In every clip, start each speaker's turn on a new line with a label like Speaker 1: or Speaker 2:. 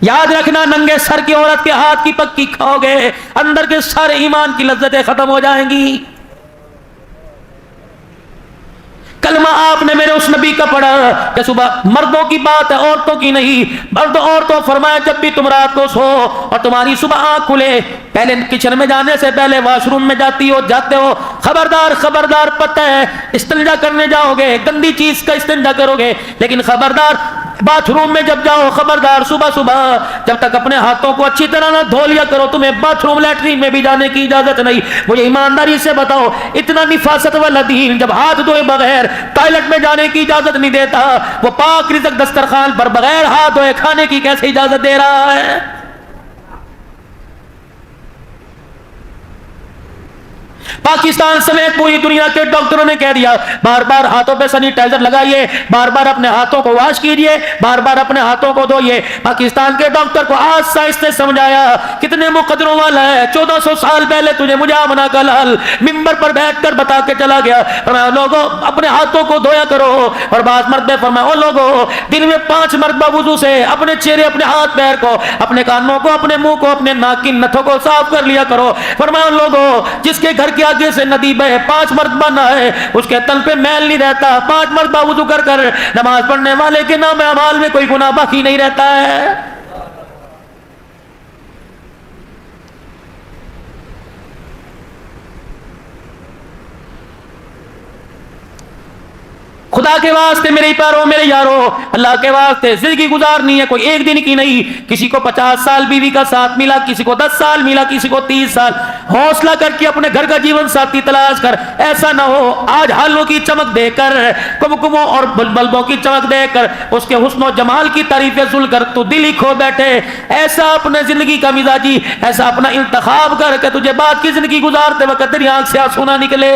Speaker 1: یاد رکھنا ننگے سر کی عورت کے ہاتھ کی پکی کھاؤ گے اندر کے سارے ایمان کی لذتیں ختم ہو جائیں گی۔ کلمہ آپ نے میرے اس نبی کا پڑھا کہ صبح مردوں کی بات ہے عورتوں کی نہیں، مرد عورتوں فرمایا جب بھی تم رات کو سو اور تمہاری صبح آنکھ کھلے پہلے کچن میں جانے سے پہلے واش روم میں جاتی ہو جاتے ہو خبردار خبردار پتہ ہے استنجا کرنے جاؤ گے گندی چیز کا استنجا کرو گے لیکن خبردار باتھ روم میں جب جاؤ خبردار صبح صبح جب تک اپنے ہاتھوں کو اچھی طرح نہ دھو لیا کرو تمہیں باتھ روم لیٹرین میں بھی جانے کی اجازت نہیں۔ مجھے ایمانداری سے بتاؤ اتنا نفاست والا دین جب ہاتھ دھوئے بغیر ٹوائلٹ میں جانے کی اجازت نہیں دیتا وہ پاک رزق دسترخوان پر بغیر ہاتھ دھوئے کھانے کی کیسے اجازت دے رہا ہے؟ پاکستان سمیت پوری دنیا کے ڈاکٹروں نے کہہ دیا بار بار ہاتھوں پہ سینیٹائزر لگائیے، بار بار اپنے ہاتھوں کو واش کیجیے، بار بار اپنے ہاتھوں کو دھوئیے۔ پاکستان کے ڈاکٹر کو آج سائنس نے سمجھایا کتنے مقدروں والا ہے، 1400 سال پہلے تجھے مجھے آمنا کا لال ممبر پر بیٹھ کر بتا کے چلا گیا فرمایا لوگوں اپنے ہاتھوں کو دھویا کرو۔ اور بعض مرد نے فرمایا او لوگوں دن میں 5 مرتبہ وضو سے اپنے چہرے اپنے ہاتھ پیر کو اپنے کانوں کو اپنے منہ کو اپنے ناک کی نتھوں کو صاف کر لیا کرو۔ فرمایا لوگوں جس کے گھر کے آگے سے ندی بہے 5 مرتبہ نہ ہے اس کے تن پہ میل نہیں رہتا، 5 مرتبہ وضو کر کر نماز پڑھنے والے کے نام اعمال میں کوئی گناہ باقی نہیں رہتا ہے۔ خدا کے واسطے میرے پیاروں میرے یاروں اللہ کے واسطے زندگی گزارنی ہے کوئی ایک دن کی نہیں۔ کسی کو 50 سال بیوی کا ساتھ ملا، کسی کو 10 سال ملا، کسی کو 30 سال۔ حوصلہ کر کے اپنے گھر کا جیون ساتھی تلاش کر، ایسا نہ ہو آج ہالوں کی چمک دے کر کمکموں اور بلبوں کی چمک دے کر اس کے حسن و جمال کی تعریفیں سن کر تو دل ہی کھو بیٹھے۔ ایسا اپنے زندگی کا مزاجی ایسا اپنا انتخاب کر کے تجھے بعد کی زندگی گزارتے وقت تیری آنکھ سے آنسو نہ نکلے۔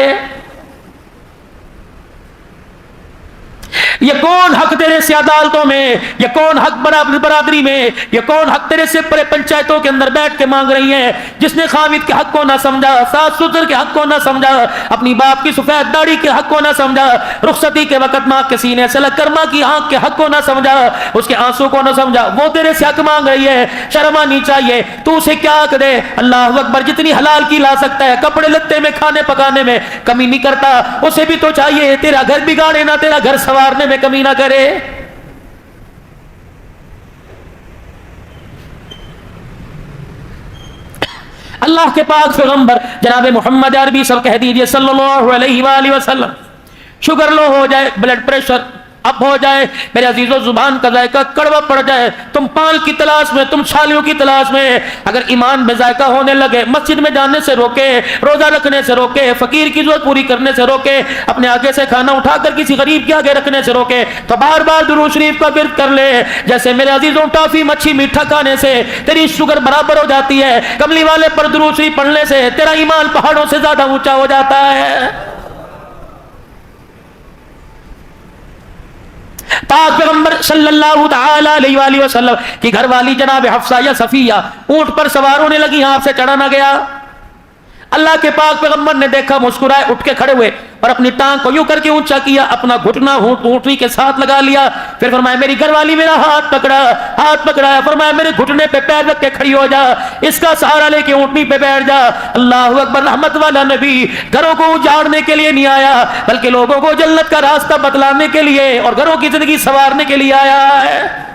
Speaker 1: یہ کون حق تیرے سے عدالتوں میں، یہ کون حق برادری میں، یہ کون حق تیرے سے پنچایتوں کے اندر بیٹھ کے مانگ رہی ہیں جس نے خامد کے حق کو نہ سمجھا، ساس سسر کے حق کو نہ سمجھا، اپنی باپ کی سفید داڑھی کے حق کو نہ سمجھا، رخصتی کے وقت ماں کے سینے سے لگ کر ماں کی آنکھ کے حق کو نہ سمجھا، اس کے آنسو کو نہ سمجھا، وہ تیرے سے حق مانگ رہی ہے۔ شرم آنی چاہیے، تو اسے کیا حق دے؟ اللہ اکبر جتنی حلال کی لا سکتا ہے کپڑے لتے میں کھانے پکانے میں کمی نہیں کرتا، اسے بھی تو چاہیے تیرا گھر بگاڑے نہ تیرا گھر سنوارنے میں کمی نہ کرے۔ اللہ کے پاک پیغمبر جناب محمد عربی صلی کہہ دیجئے صلی اللہ علیہ وآلہ وسلم شوگر لو ہو جائے، بلڈ پریشر اب ہو جائے، میرے عزیزو زبان کا ذائقہ کڑوا پڑ جائے، تم پال کی تلاش میں، تم چھالیوں کی تلاش میں، اگر ایمان میں ذائقہ ہونے لگے مسجد میں جانے سے روکے، روزہ رکھنے سے روکے، فقیر کی ضرورت پوری کرنے سے روکے، اپنے آگے سے کھانا اٹھا کر کسی غریب کے آگے رکھنے سے روکے، تو بار بار درود شریف کا ورد کر لے۔ جیسے میرے عزیزوں ٹافی مچھی میٹھا کھانے سے تیری شوگر برابر ہو جاتی ہے، کملی والے پر درود شریف پڑھنے سے تیرا ایمان پہاڑوں سے زیادہ اونچا ہو جاتا ہے۔ پاک پیغمبر صلی اللہ تعالی علیہ وآلہ وسلم کی گھر والی جناب حفصہ یا صفیہ اونٹ پر سوار ہونے لگی، آپ سے چڑھا نہ گیا۔ اللہ کے پاک پیغمبر نے دیکھا، مسکرائے، اٹھ کے کھڑے ہوئے اور اپنی ٹانگ کو یوں کر کے اونچا کیا، اپنا گھٹنا اونٹنی کے ساتھ لگا لیا، پھر فرمایا میری گھر والی میرا ہاتھ پکڑا، فرمایا میرے گھٹنے پہ پیر رکھ کے کھڑی ہو جا، اس کا سہارا لے کے اونٹنی پہ بیٹھ جا۔ اللہ اکبر، رحمت والا نبی گھروں کو اجاڑنے کے لیے نہیں آیا بلکہ لوگوں کو جنت کا راستہ بتلانے کے لیے اور گھروں کی زندگی سنوارنے کے لیے آیا ہے۔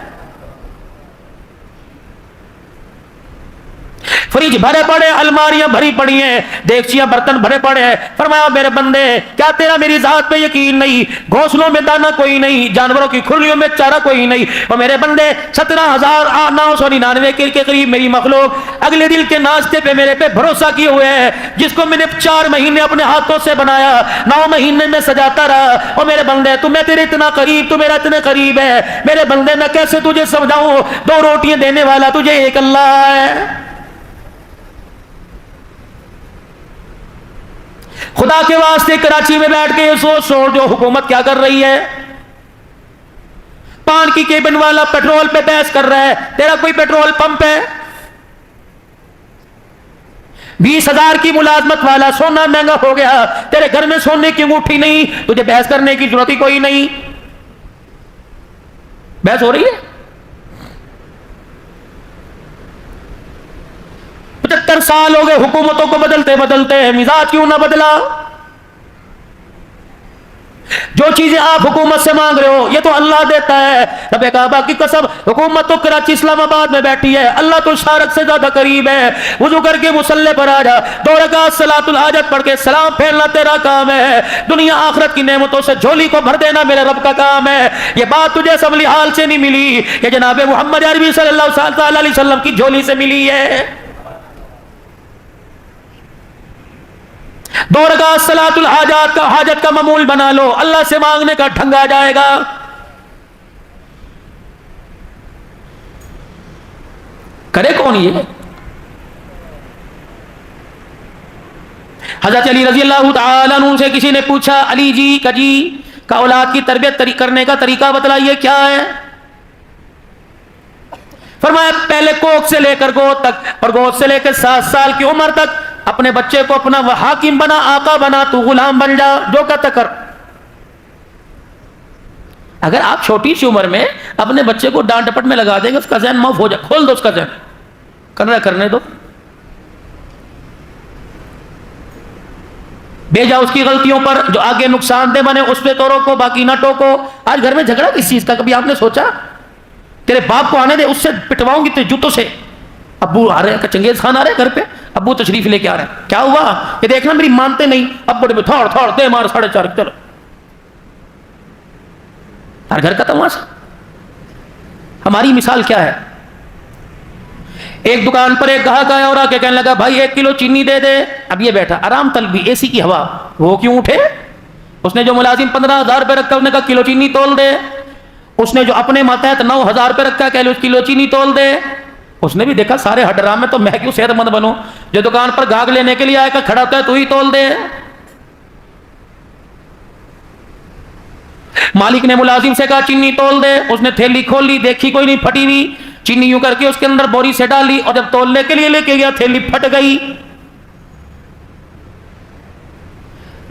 Speaker 1: فریج بھرے پڑے، الماریاں بھری پڑی ہیں، دیگچیاں برتن بھرے پڑے ہیں، فرمایا میرے بندے کیا تیرا میری ذات پہ یقین نہیں؟ گھونسلوں میں دانا کوئی نہیں، جانوروں کی کھلیوں میں چارہ کوئی نہیں، اور میرے بندے 17,999 کے قریب میری مخلوق اگلے دل کے ناشتے پہ میرے پہ بھروسہ کیے ہوئے ہیں، جس کو میں نے 4 مہینے اپنے ہاتھوں سے بنایا، 9 مہینے میں سجاتا رہا، اور میرے بندے تو میں تیرے اتنا قریب، تو میرا اتنے قریب ہے میرے بندے، میں کیسے تجھے سمجھاؤں؟ 2 روٹیاں دینے والا تجھے ایک اللہ ہے۔ خدا کے واسطے کراچی میں بیٹھ کے یہ سوچ جو حکومت کیا کر رہی ہے، پان کی کیبن والا پیٹرول پہ بحث کر رہا ہے، تیرا کوئی پیٹرول پمپ ہے؟ 20,000 کی ملازمت والا، سونا مہنگا ہو گیا، تیرے گھر میں سونے کی انگوٹھی نہیں، تجھے بحث کرنے کی ضرورت ہی کوئی نہیں۔ بحث ہو رہی ہے؟ سال ہو گئے حکومتوں کو بدلتے بدلتے، مزاج کیوں نہ بدلا؟ جو چیزیں آپ حکومت سے مانگ رہے ہو یہ تو اللہ دیتا ہے۔ رب کعبہ کی قسم، حکومت تو کراچی اسلام آباد میں بیٹھی ہے، اللہ تو شارق سے زیادہ قریب ہے۔ وضو کر کے مصلی پر آ جا، 2 رکعت صلاۃ الحاجت پڑھ کے سلام پھیرنا تیرا کام ہے۔ دنیا آخرت کی نعمتوں سے جھولی کو بھر دینا میرے رب کا کام ہے۔ یہ بات تجھے اسمبلی حال سے نہیں ملی، یہ جناب محمد عربی صلی اللہ تعالی علیہ وسلم کی جھولی سے ملی ہے۔ 2 رکعت صلاۃ الحاجات کا حاجت کا معمول بنا لو، اللہ سے مانگنے کا ڈھنگ آ جائے گا۔ کرے کون یہ؟ حضرت علی رضی اللہ تعالیٰ عنہ سے کسی نے پوچھا، علی جی کا اولاد کی تربیت کرنے کا طریقہ بتلائیے کیا ہے؟ فرمایا پہلے کوکھ سے لے کر گود تک، اور گود سے لے کر 7 سال کی عمر تک اپنے بچے کو اپنا حاکم بنا، آقا بنا، تو غلام بن جا، جو کہتا کر۔ اگر آپ چھوٹی سی عمر میں اپنے بچے کو ڈانٹ ڈپٹ میں لگا دیں گے، اس کا ذہن معاف ہو جائے، کھول دو اس کا ذہن، کرنے دو، بھیجا اس کی غلطیوں پر جو آگے نقصان دہ بنے اس پہ تو روکو، باقی نہ ٹوکو۔ آج گھر میں جھگڑا کس چیز کا؟ کبھی آپ نے سوچا؟ تیرے باپ کو آنے دے، اس سے پٹواؤں گی تیرے جوتوں سے۔ ابو آ رہے ہیں، چنگیز خان آ رہے ہیں گھر پہ، ابو تشریف لے کے آ رہے ہیں، کیا ہوا؟ یہ دیکھنا میری مانتے نہیں، اب بڑے تھوڑ دے مار 4.5، چلو ہر گھر کا تماشا۔ ہماری مثال کیا ہے؟ ایک دکان پر ایک گاہک آیا اور آ کے کہنے لگا، بھائی 1 کلو چینی دے دے۔ اب یہ بیٹھا آرام طلبی، اے سی کی ہوا، وہ کیوں اٹھے؟ اس نے جو ملازم 15,000 روپے رکھا، اس نے کہا کلو چینی تول دے۔ اس نے جو اپنے ماتحت 9,000 روپے رکھا، کہ کلو چینی تول دے۔ اس نے بھی دیکھا سارے ہڈرام میں، تو میں کیوں صحت مند بنوں؟ جو دکان پر گاہک لینے کے لیے آئے گا، کھڑا ہوتا ہے تو ہی تول دے۔ مالک نے ملازم سے کہا چینی تول دے۔ اس نے تھیلی کھولی، دیکھی کوئی نہیں، پھٹی ہوئی چینی، یوں کر کے اس کے اندر بوری سے ڈالی، اور جب تولنے کے لیے لے کے گیا تھیلی پھٹ گئی۔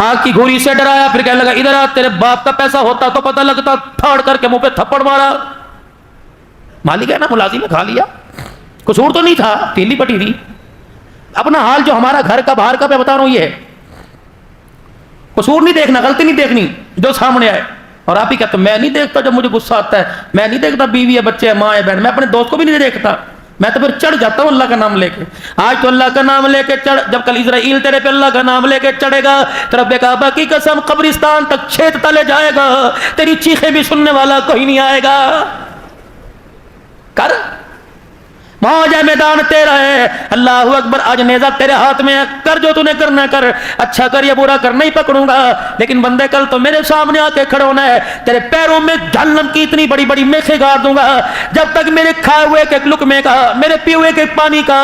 Speaker 1: آگ کی گھوری سے ڈرایا، پھر کہنے لگا ادھر آ، تیرے باپ کا پیسہ ہوتا تو پتہ لگتا، تھاڑ کر کے منہ پہ تھپڑ مارا۔ مالک ہے نا، ملازم نے کھا لیا، قصور تو نہیں تھا، تھیلی پھٹی تھی۔ اپنا حال جو ہمارا گھر کا باہر کا میں بتا رہا ہوں، یہ ہے قصور نہیں دیکھنا، غلطی نہیں دیکھنی جو سامنے آئے۔ اور آپ ہی کہتے میں نہیں دیکھتا جب مجھے غصہ آتا ہے، میں نہیں دیکھتا بیوی ہے، بچے ہیں، ماں ہے، بہن، میں اپنے دوست کو بھی نہیں دیکھتا، میں تو پھر چڑھ جاتا ہوں اللہ کا نام لے کے۔ آج تو اللہ کا نام لے کے چڑھ، جب کل اسرائیل تیرے پہ اللہ کا نام لے کے چڑھے گا، تو رب کعبہ کی قسم قبرستان تک چھید تلے جائے گا، تیری چیخیں بھی سننے والا کوئی نہیں آئے گا۔ کر موج ہے، میدان تیرا ہے، اللہ اکبر، آج نیزہ تیرے ہاتھ میں ہے، کر جو تو نے کرنا کر، اچھا کر یا برا کر، نہیں پکڑوں گا، لیکن بندے کل تو میرے سامنے آ کے کھڑا ہونا ہے، تیرے پیروں میں جہنم کی اتنی بڑی بڑی میخیں گاڑ دوں گا، جب تک میرے کھائے ہوئے کے لقمے کا، میرے پیے ہوئے کے پانی کا،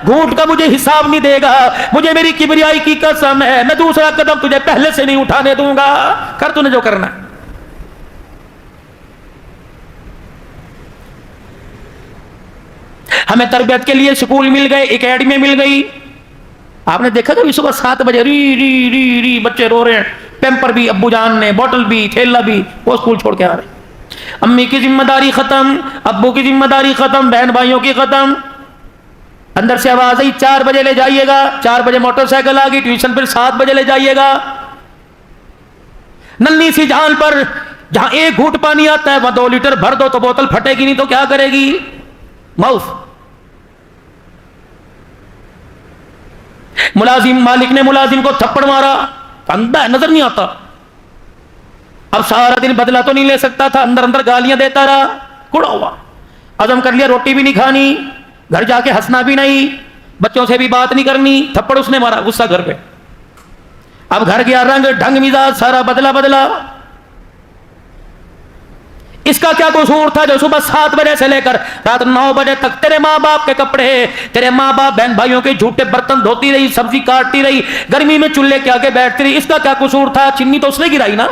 Speaker 1: گھونٹ کا مجھے حساب نہیں دے گا۔ مجھے میری کبریائی کی قسم ہے، میں دوسرا قدم تجھے پہلے سے نہیں اٹھانے دوں گا، کر تو نے جو کرنا ہے۔ ہمیں تربیت کے لیے سکول مل گئے، اکیڈمی مل گئی۔ آپ نے دیکھا کہ صبح 7 بجے ری بچے رو رہے ہیں، پیمپر بھی ابو جان نے، بوٹل بھی، تھیلا بھی، وہ اسکول چھوڑ کے آ رہے ہیں۔ امی کی ذمہ داری ختم، ابو کی ذمہ داری ختم، بہن بھائیوں کی ختم۔ اندر سے آواز آئی 4 بجے لے جائیے گا، 4 بجے موٹر سائیکل آ گئی، ٹیوشن پھر 7 بجے لے جائیے گا۔ ننھی سی جان پر جہاں 1 گھونٹ پانی آتا ہے وہاں 2 لیٹر بھر دو تو بوتل پھٹے گی نہیں تو کیا کرے گی؟ معاف۔ مالک نے ملازم کو تھپڑ مارا، اندھا ہے، نظر نہیں آتا، اب سارا دن بدلہ تو نہیں لے سکتا تھا، اندر اندر گالیاں دیتا رہا، کڑا ہوا، عزم کر لیا روٹی بھی نہیں کھانی، گھر جا کے ہنسنا بھی نہیں، بچوں سے بھی بات نہیں کرنی، تھپڑ اس نے مارا، غصہ گھر پہ۔ اب گھر گیا رنگ ڈھنگ مزاج سارا بدلا۔ اس کا کیا قصور تھا جو صبح 7 بجے سے لے کر رات 9 بجے تک تیرے ماں باپ کے کپڑے، تیرے ماں باپ بہن بھائیوں کے جھوٹے برتن دھوتی رہی، سبزی کاٹتی رہی، گرمی میں چولہے کے آگے بیٹھتی رہی، اس کا کیا قصور تھا؟ چنی تو اس نے گرائی نا۔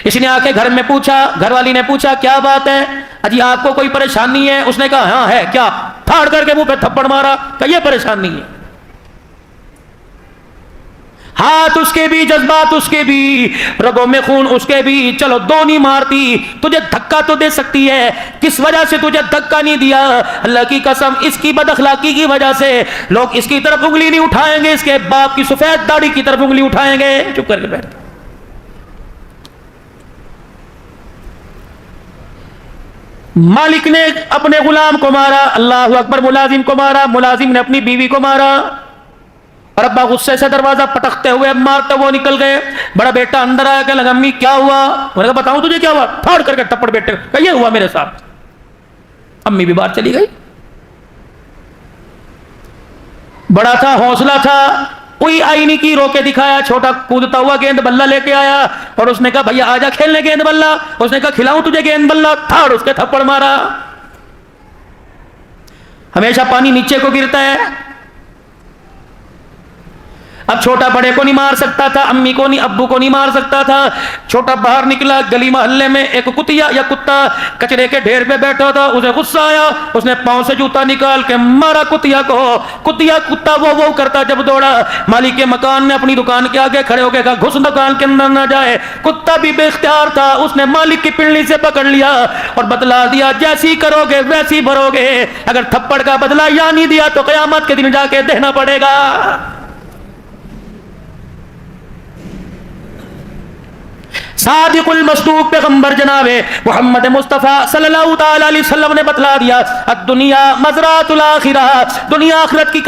Speaker 1: اس نے آ کے گھر میں پوچھا، گھر والی نے پوچھا کیا بات ہے اجی، آپ کو کوئی پریشانی ہے؟ اس نے کہا ہاں ہے، کیا؟ پھاڑ کر کے منہ پہ تھپڑ مارا، کہ یہ پریشانی ہے۔ ہاتھ اس کے بھی، جذبات اس کے بھی، رگوں میں خون اس کے بھی، چلو دو نہیں مارتی، تجھے دھکا تو دے سکتی ہے، کس وجہ سے تجھے دھکا نہیں دیا؟ اللہ کی قسم اس کی بد اخلاقی کی وجہ سے لوگ اس کی طرف انگلی نہیں اٹھائیں گے، اس کے باپ کی سفید داڑھی کی طرف انگلی اٹھائیں گے۔ چپ کر کے بیٹھ۔ مالک نے اپنے غلام کو مارا، اللہ اکبر، ملازم کو مارا، ملازم نے اپنی بیوی کو مارا، اور ابا غصے سے دروازہ پٹکتے ہوئے مارتے وہ نکل گئے۔ بڑا بیٹا اندر آیا کہ لگا امی کیا ہوا؟ میں نے کہا بتاؤں تجھے کیا ہوا؟ پھاڑ کر کے ٹپڑ بیٹے کہ یہ ہوا میرے ساتھ۔ امی بھی باہر چلی گئی۔ بڑا تھا، حوصلہ تھا، کوئی آئی نہیں کی، رو کے دکھایا، چھوٹا کودتا ہوا گیند بلہ لے کے آیا اور اس نے کہا بھیا آجا کھیلنے گیند بلہ۔ اس نے کہا کھلاؤں تجھے گیند بلہ؟ تھاڑ اس کے تھپڑ مارا۔ ہمیشہ پانی نیچے کو گرتا ہے۔ اب چھوٹا بڑے کو نہیں مار سکتا تھا، امی کو نہیں، ابو کو نہیں مار سکتا تھا۔ چھوٹا باہر نکلا، گلی محلے میں ایک کتیا یا کتا کچرے کے ڈھیر پہ بیٹھا تھا، اسے غصہ آیا، اس نے پاؤں سے جوتا نکال کے مارا کتیا کو۔ کتیا کتا وہ کرتا جب دوڑا مالک کے مکان میں اپنی دکان کے آگے کھڑے ہو کے کہا گھس دکان کے اندر نہ جائے۔ کتا بھی بے اختیار تھا، اس نے مالک کی پنڈلی سے پکڑ لیا اور بتلا دیا جیسی کرو گے ویسی بھرو گے، اگر تھپڑ کا بدلہ یا نہیں دیا تو قیامت کے دن جا کے دینا پڑے گا۔ صادق المصدوق پیغمبر جناب محمد مصطفیٰ صلی اللہ تعالی علیہ وسلم نے بتلا دیا الدنیا مزرعۃ الآخرہ، دنیا آخرت کی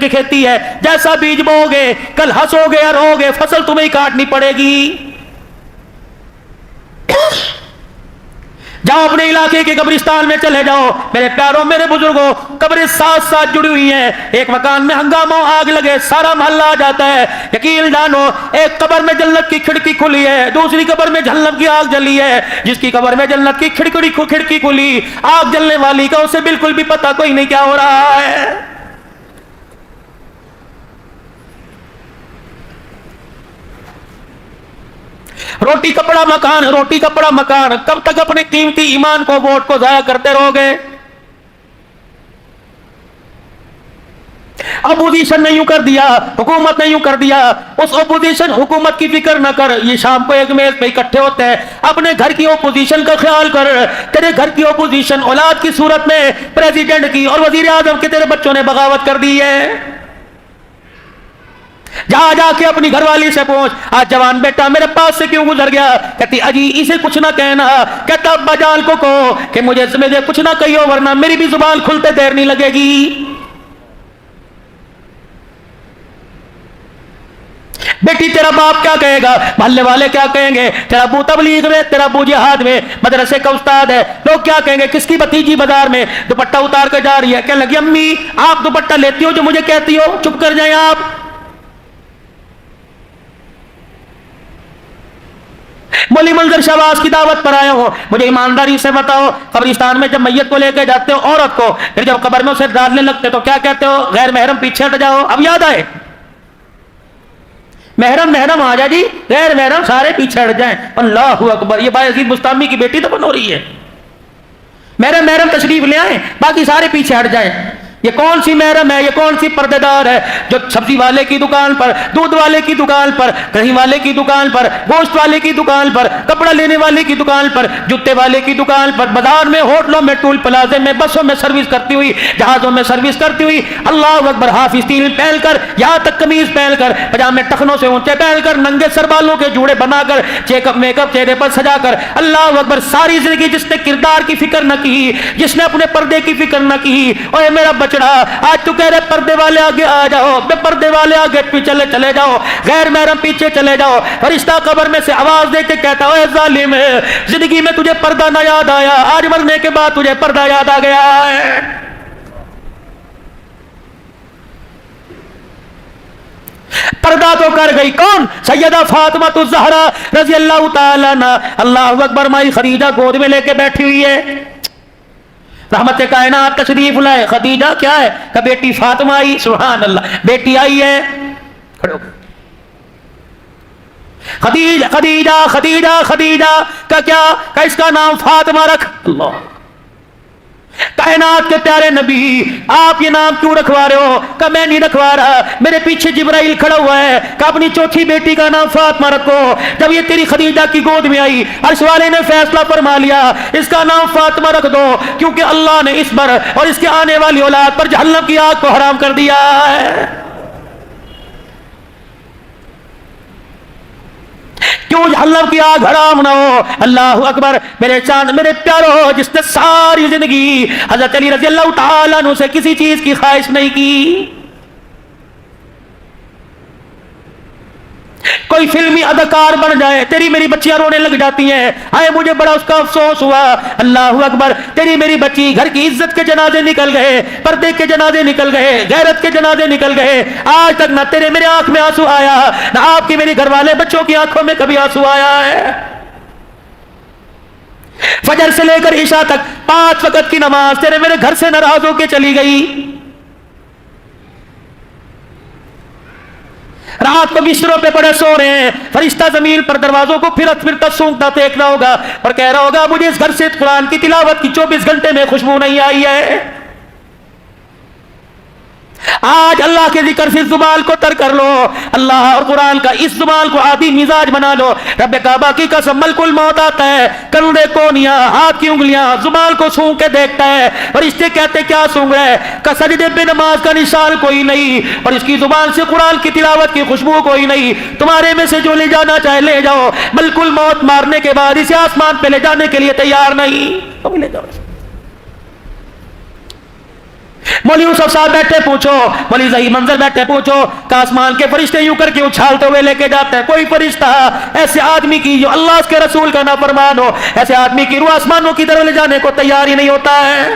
Speaker 1: کھیتی ہے، جیسا بیج بو گے کل ہنسو گے یا رو گے فصل تمہیں کاٹنی پڑے گی۔ جاؤ اپنے علاقے کے قبرستان میں چلے جاؤ میرے پیاروں، میرے بزرگوں، قبریں ساتھ ساتھ جڑی ہوئی ہیں، ایک مکان میں ہنگامہ آگ لگے سارا محلہ آ جاتا ہے۔ یقین جانو ایک قبر میں جنت کی کھڑکی کھلی ہے، دوسری قبر میں جہنم کی آگ جلی ہے۔ جس کی قبر میں جنت کی کھڑکی کھلی، آگ جلنے والی کا اسے بالکل بھی پتہ کوئی نہیں کیا ہو رہا ہے۔ روٹی کپڑا مکان، روٹی کپڑا مکان، کب تک اپنے قیمتی ایمان کو ووٹ کو ضائع کرتے رہو گے؟ اپوزیشن نے یوں کر دیا، حکومت نے یوں کر دیا، اس اپوزیشن حکومت کی فکر نہ کر، یہ شام کو ایک میز پہ اکٹھے ہوتے ہیں، اپنے گھر کی اپوزیشن کا خیال کر۔ تیرے گھر کی اپوزیشن اولاد کی صورت میں پریزیڈنٹ کی اور وزیر اعظم کے تیرے بچوں نے بغاوت کر دی ہے۔ جا کے اپنی گھر والی سے پوچھ آج جوان بیٹا میرے پاس سے کیوں گزر گیا؟ کہتی اجی اسے کچھ نہ کہنا۔ کہتا ابا جان کو کہو کہ مجھے کچھ نہ کہیو ورنہ میری بھی زبان کھلتے دیر نہیں لگے گی۔ بیٹی تیرا باپ کیا کہے گا، محلے والے کیا کہیں گے، تیرا ابو تبلیغ میں، تیرا ابو جہاد میں، مدرسے کا استاد ہے، لوگ کیا کہیں گے، کس کی بھتیجی بازار میں دوپٹہ اتار کے جا رہی ہے، کہنے لگی امی آپ دوپٹہ لیتی ہو جو مجھے کہتی ہو؟ چپ کر جائیں آپ۔ مولی منظر شہباز کی دعوت پر آئے ہو، مجھے ایمانداری سے بتاؤ قبرستان میں جب میت کو لے کے جاتے ہو عورت کو، پھر جب قبر میں اسے ڈالنے لگتے تو کیا کہتے ہو؟ غیر محرم پیچھے ہٹ جاؤ۔ اب یاد آئے محرم آ جا جی، غیر محرم سارے پیچھے ہٹ جائیں۔ اللہ اکبر، یہ بایزید بستامی کی بیٹی تو بن ہو رہی ہے۔ محرم تشریف لے آئیں، باقی سارے پیچھے ہٹ جائیں۔ یہ کون سی محرم ہے، یہ کون سی پردے دار ہے جو سبزی والے کی دکان پر، دودھ والے کی دکان پر، کہیں والے کی دکان پر، گوشت والے کی دکان پر، کپڑا لینے والے کی دکان پر، جوتے والے کی دکان پر، بازار میں، ہوٹلوں میں، ٹول پلازے میں، بسوں میں سروس کرتی ہوئی، جہازوں میں سروس کرتی ہوئی، اللہ اکبر، ہاف اسٹیل پہن کر، یہاں تک قمیض پہن کر، پجامے ٹخنوں سے اونچے پہن کر، ننگے سر بالوں کے جوڑے بنا کر، چیک اپ میک اپ چہرے پر سجا کر، اللہ اکبر، ساری زندگی جس نے کردار کی فکر نہ کی، جس نے اپنے پردے کی فکر نہ کی، اوے میرا بچڑا آج تو کہہ رہے پردے والے آگے آ جاؤ، بے پردے والے آگے پیچھے چلے جاؤ، غیر محرم پیچھے چلے جاؤ۔ فرشتہ قبر میں سے آواز دے کے کہتا اے ظالم، زندگی میں تجھے پردہ نہ یاد آیا، آج مرنے کے بعد تجھے پردہ یاد آ گیا ہے۔ پردہ تو کر گئی کون؟ سیدہ فاطمہ الزہرا رضی اللہ تعالیٰ عنہا، اللہ اکبر، مائی خدیجہ گود میں لے کے بیٹھی ہوئی ہے، رحمت کائنات تشریف لائے۔ خدیجہ کیا ہے کہ بیٹی فاطمہ آئی، سبحان اللہ، بیٹی آئی ہے، کھڑے ہو۔ خدیجہ خدیجہ خدیجہ خدیجہ کا کیا کہ اس کا نام فاطمہ رکھ۔ اللہ کائنات کے پیارے نبی آپ یہ نام کیوں رکھوا رہے ہو؟ کہ میں نہیں رکھوا رہا، میرے پیچھے جبرائیل کھڑا ہوا ہے کہ اپنی چوتھی بیٹی کا نام فاطمہ رکھو۔ جب یہ تیری خدیجہ کی گود میں آئی، عرش والے نے فیصلہ فرما لیا اس کا نام فاطمہ رکھ دو، کیونکہ اللہ نے اس پر اور اس کے آنے والی اولاد پر جہنم کی آگ کو حرام کر دیا ہے۔ کیوں جہنم کی آگ حرام نہ ہو؟ اللہ اکبر، میرے چاند، میرے پیارو، جس نے ساری زندگی حضرت علی رضی اللہ تعالیٰ عنہ سے کسی چیز کی خواہش نہیں کی، کوئی فلمی اداکار بن جائے، تیری میری بچیاں رونے لگ جاتی ہیں، ہائے مجھے بڑا اس کا افسوس ہوا۔ اللہ اکبر، تیری میری بچی گھر کی عزت کے جنازے نکل گئے، پردے کے جنازے نکل گئے، غیرت کے جنازے نکل گئے، آج تک نہ تیرے میرے آنکھ میں آنسو آیا، نہ آپ کی میری گھر والے بچوں کی آنکھوں میں کبھی آنسو آیا ہے۔ فجر سے لے کر عشاء تک 5 وقت کی نماز تیرے میرے گھر سے ناراض ہو کے چلی گئی، رات کو بستروں پہ پڑے سو رہے ہیں، فرشتہ زمین پر دروازوں کو پھرت پھرتا سونگتا دیکھنا ہوگا اور کہہ رہا ہوگا مجھے اس گھر سے قرآن کی تلاوت کی 24 گھنٹے میں خوشبو نہیں آئی ہے۔ آج اللہ کے ذکر سے زبان کو تر کر لو، اللہ اور قرآن کا اس زبان کو عادی مزاج بنا لو۔ رب کعبہ کی قسم، ملک الموت آتا ہے، کندھے کونیاں، ہاتھ کی انگلیاں زبان کو سونگ کے دیکھتا ہے، اور اس سے کہتے کیا سونگ رہے؟ کہ سجدے پہ نماز کا نشان کوئی نہیں، اور اس کی زبان سے قرآن کی تلاوت کی خوشبو کوئی نہیں۔ تمہارے میں سے جو لے جانا چاہے لے جاؤ، ملک الموت مارنے کے بعد اسے آسمان پہ لے جانے کے لیے تیار نہیں، تم لے جاؤ۔ مولی یوسف صاحب بیٹھے پوچھو، مولی ظہیر منظر بیٹھے پوچھو کہ آسمان کے فرشتے یوں کر کے اچھالتے ہوئے لے کے جاتے ہیں، کوئی فرشتہ ایسے آدمی کی جو اللہ کے رسول کا نافرمان ہو، ایسے آدمی کی روح آسمانوں کی طرف لے جانے کو تیار ہی نہیں ہوتا ہے۔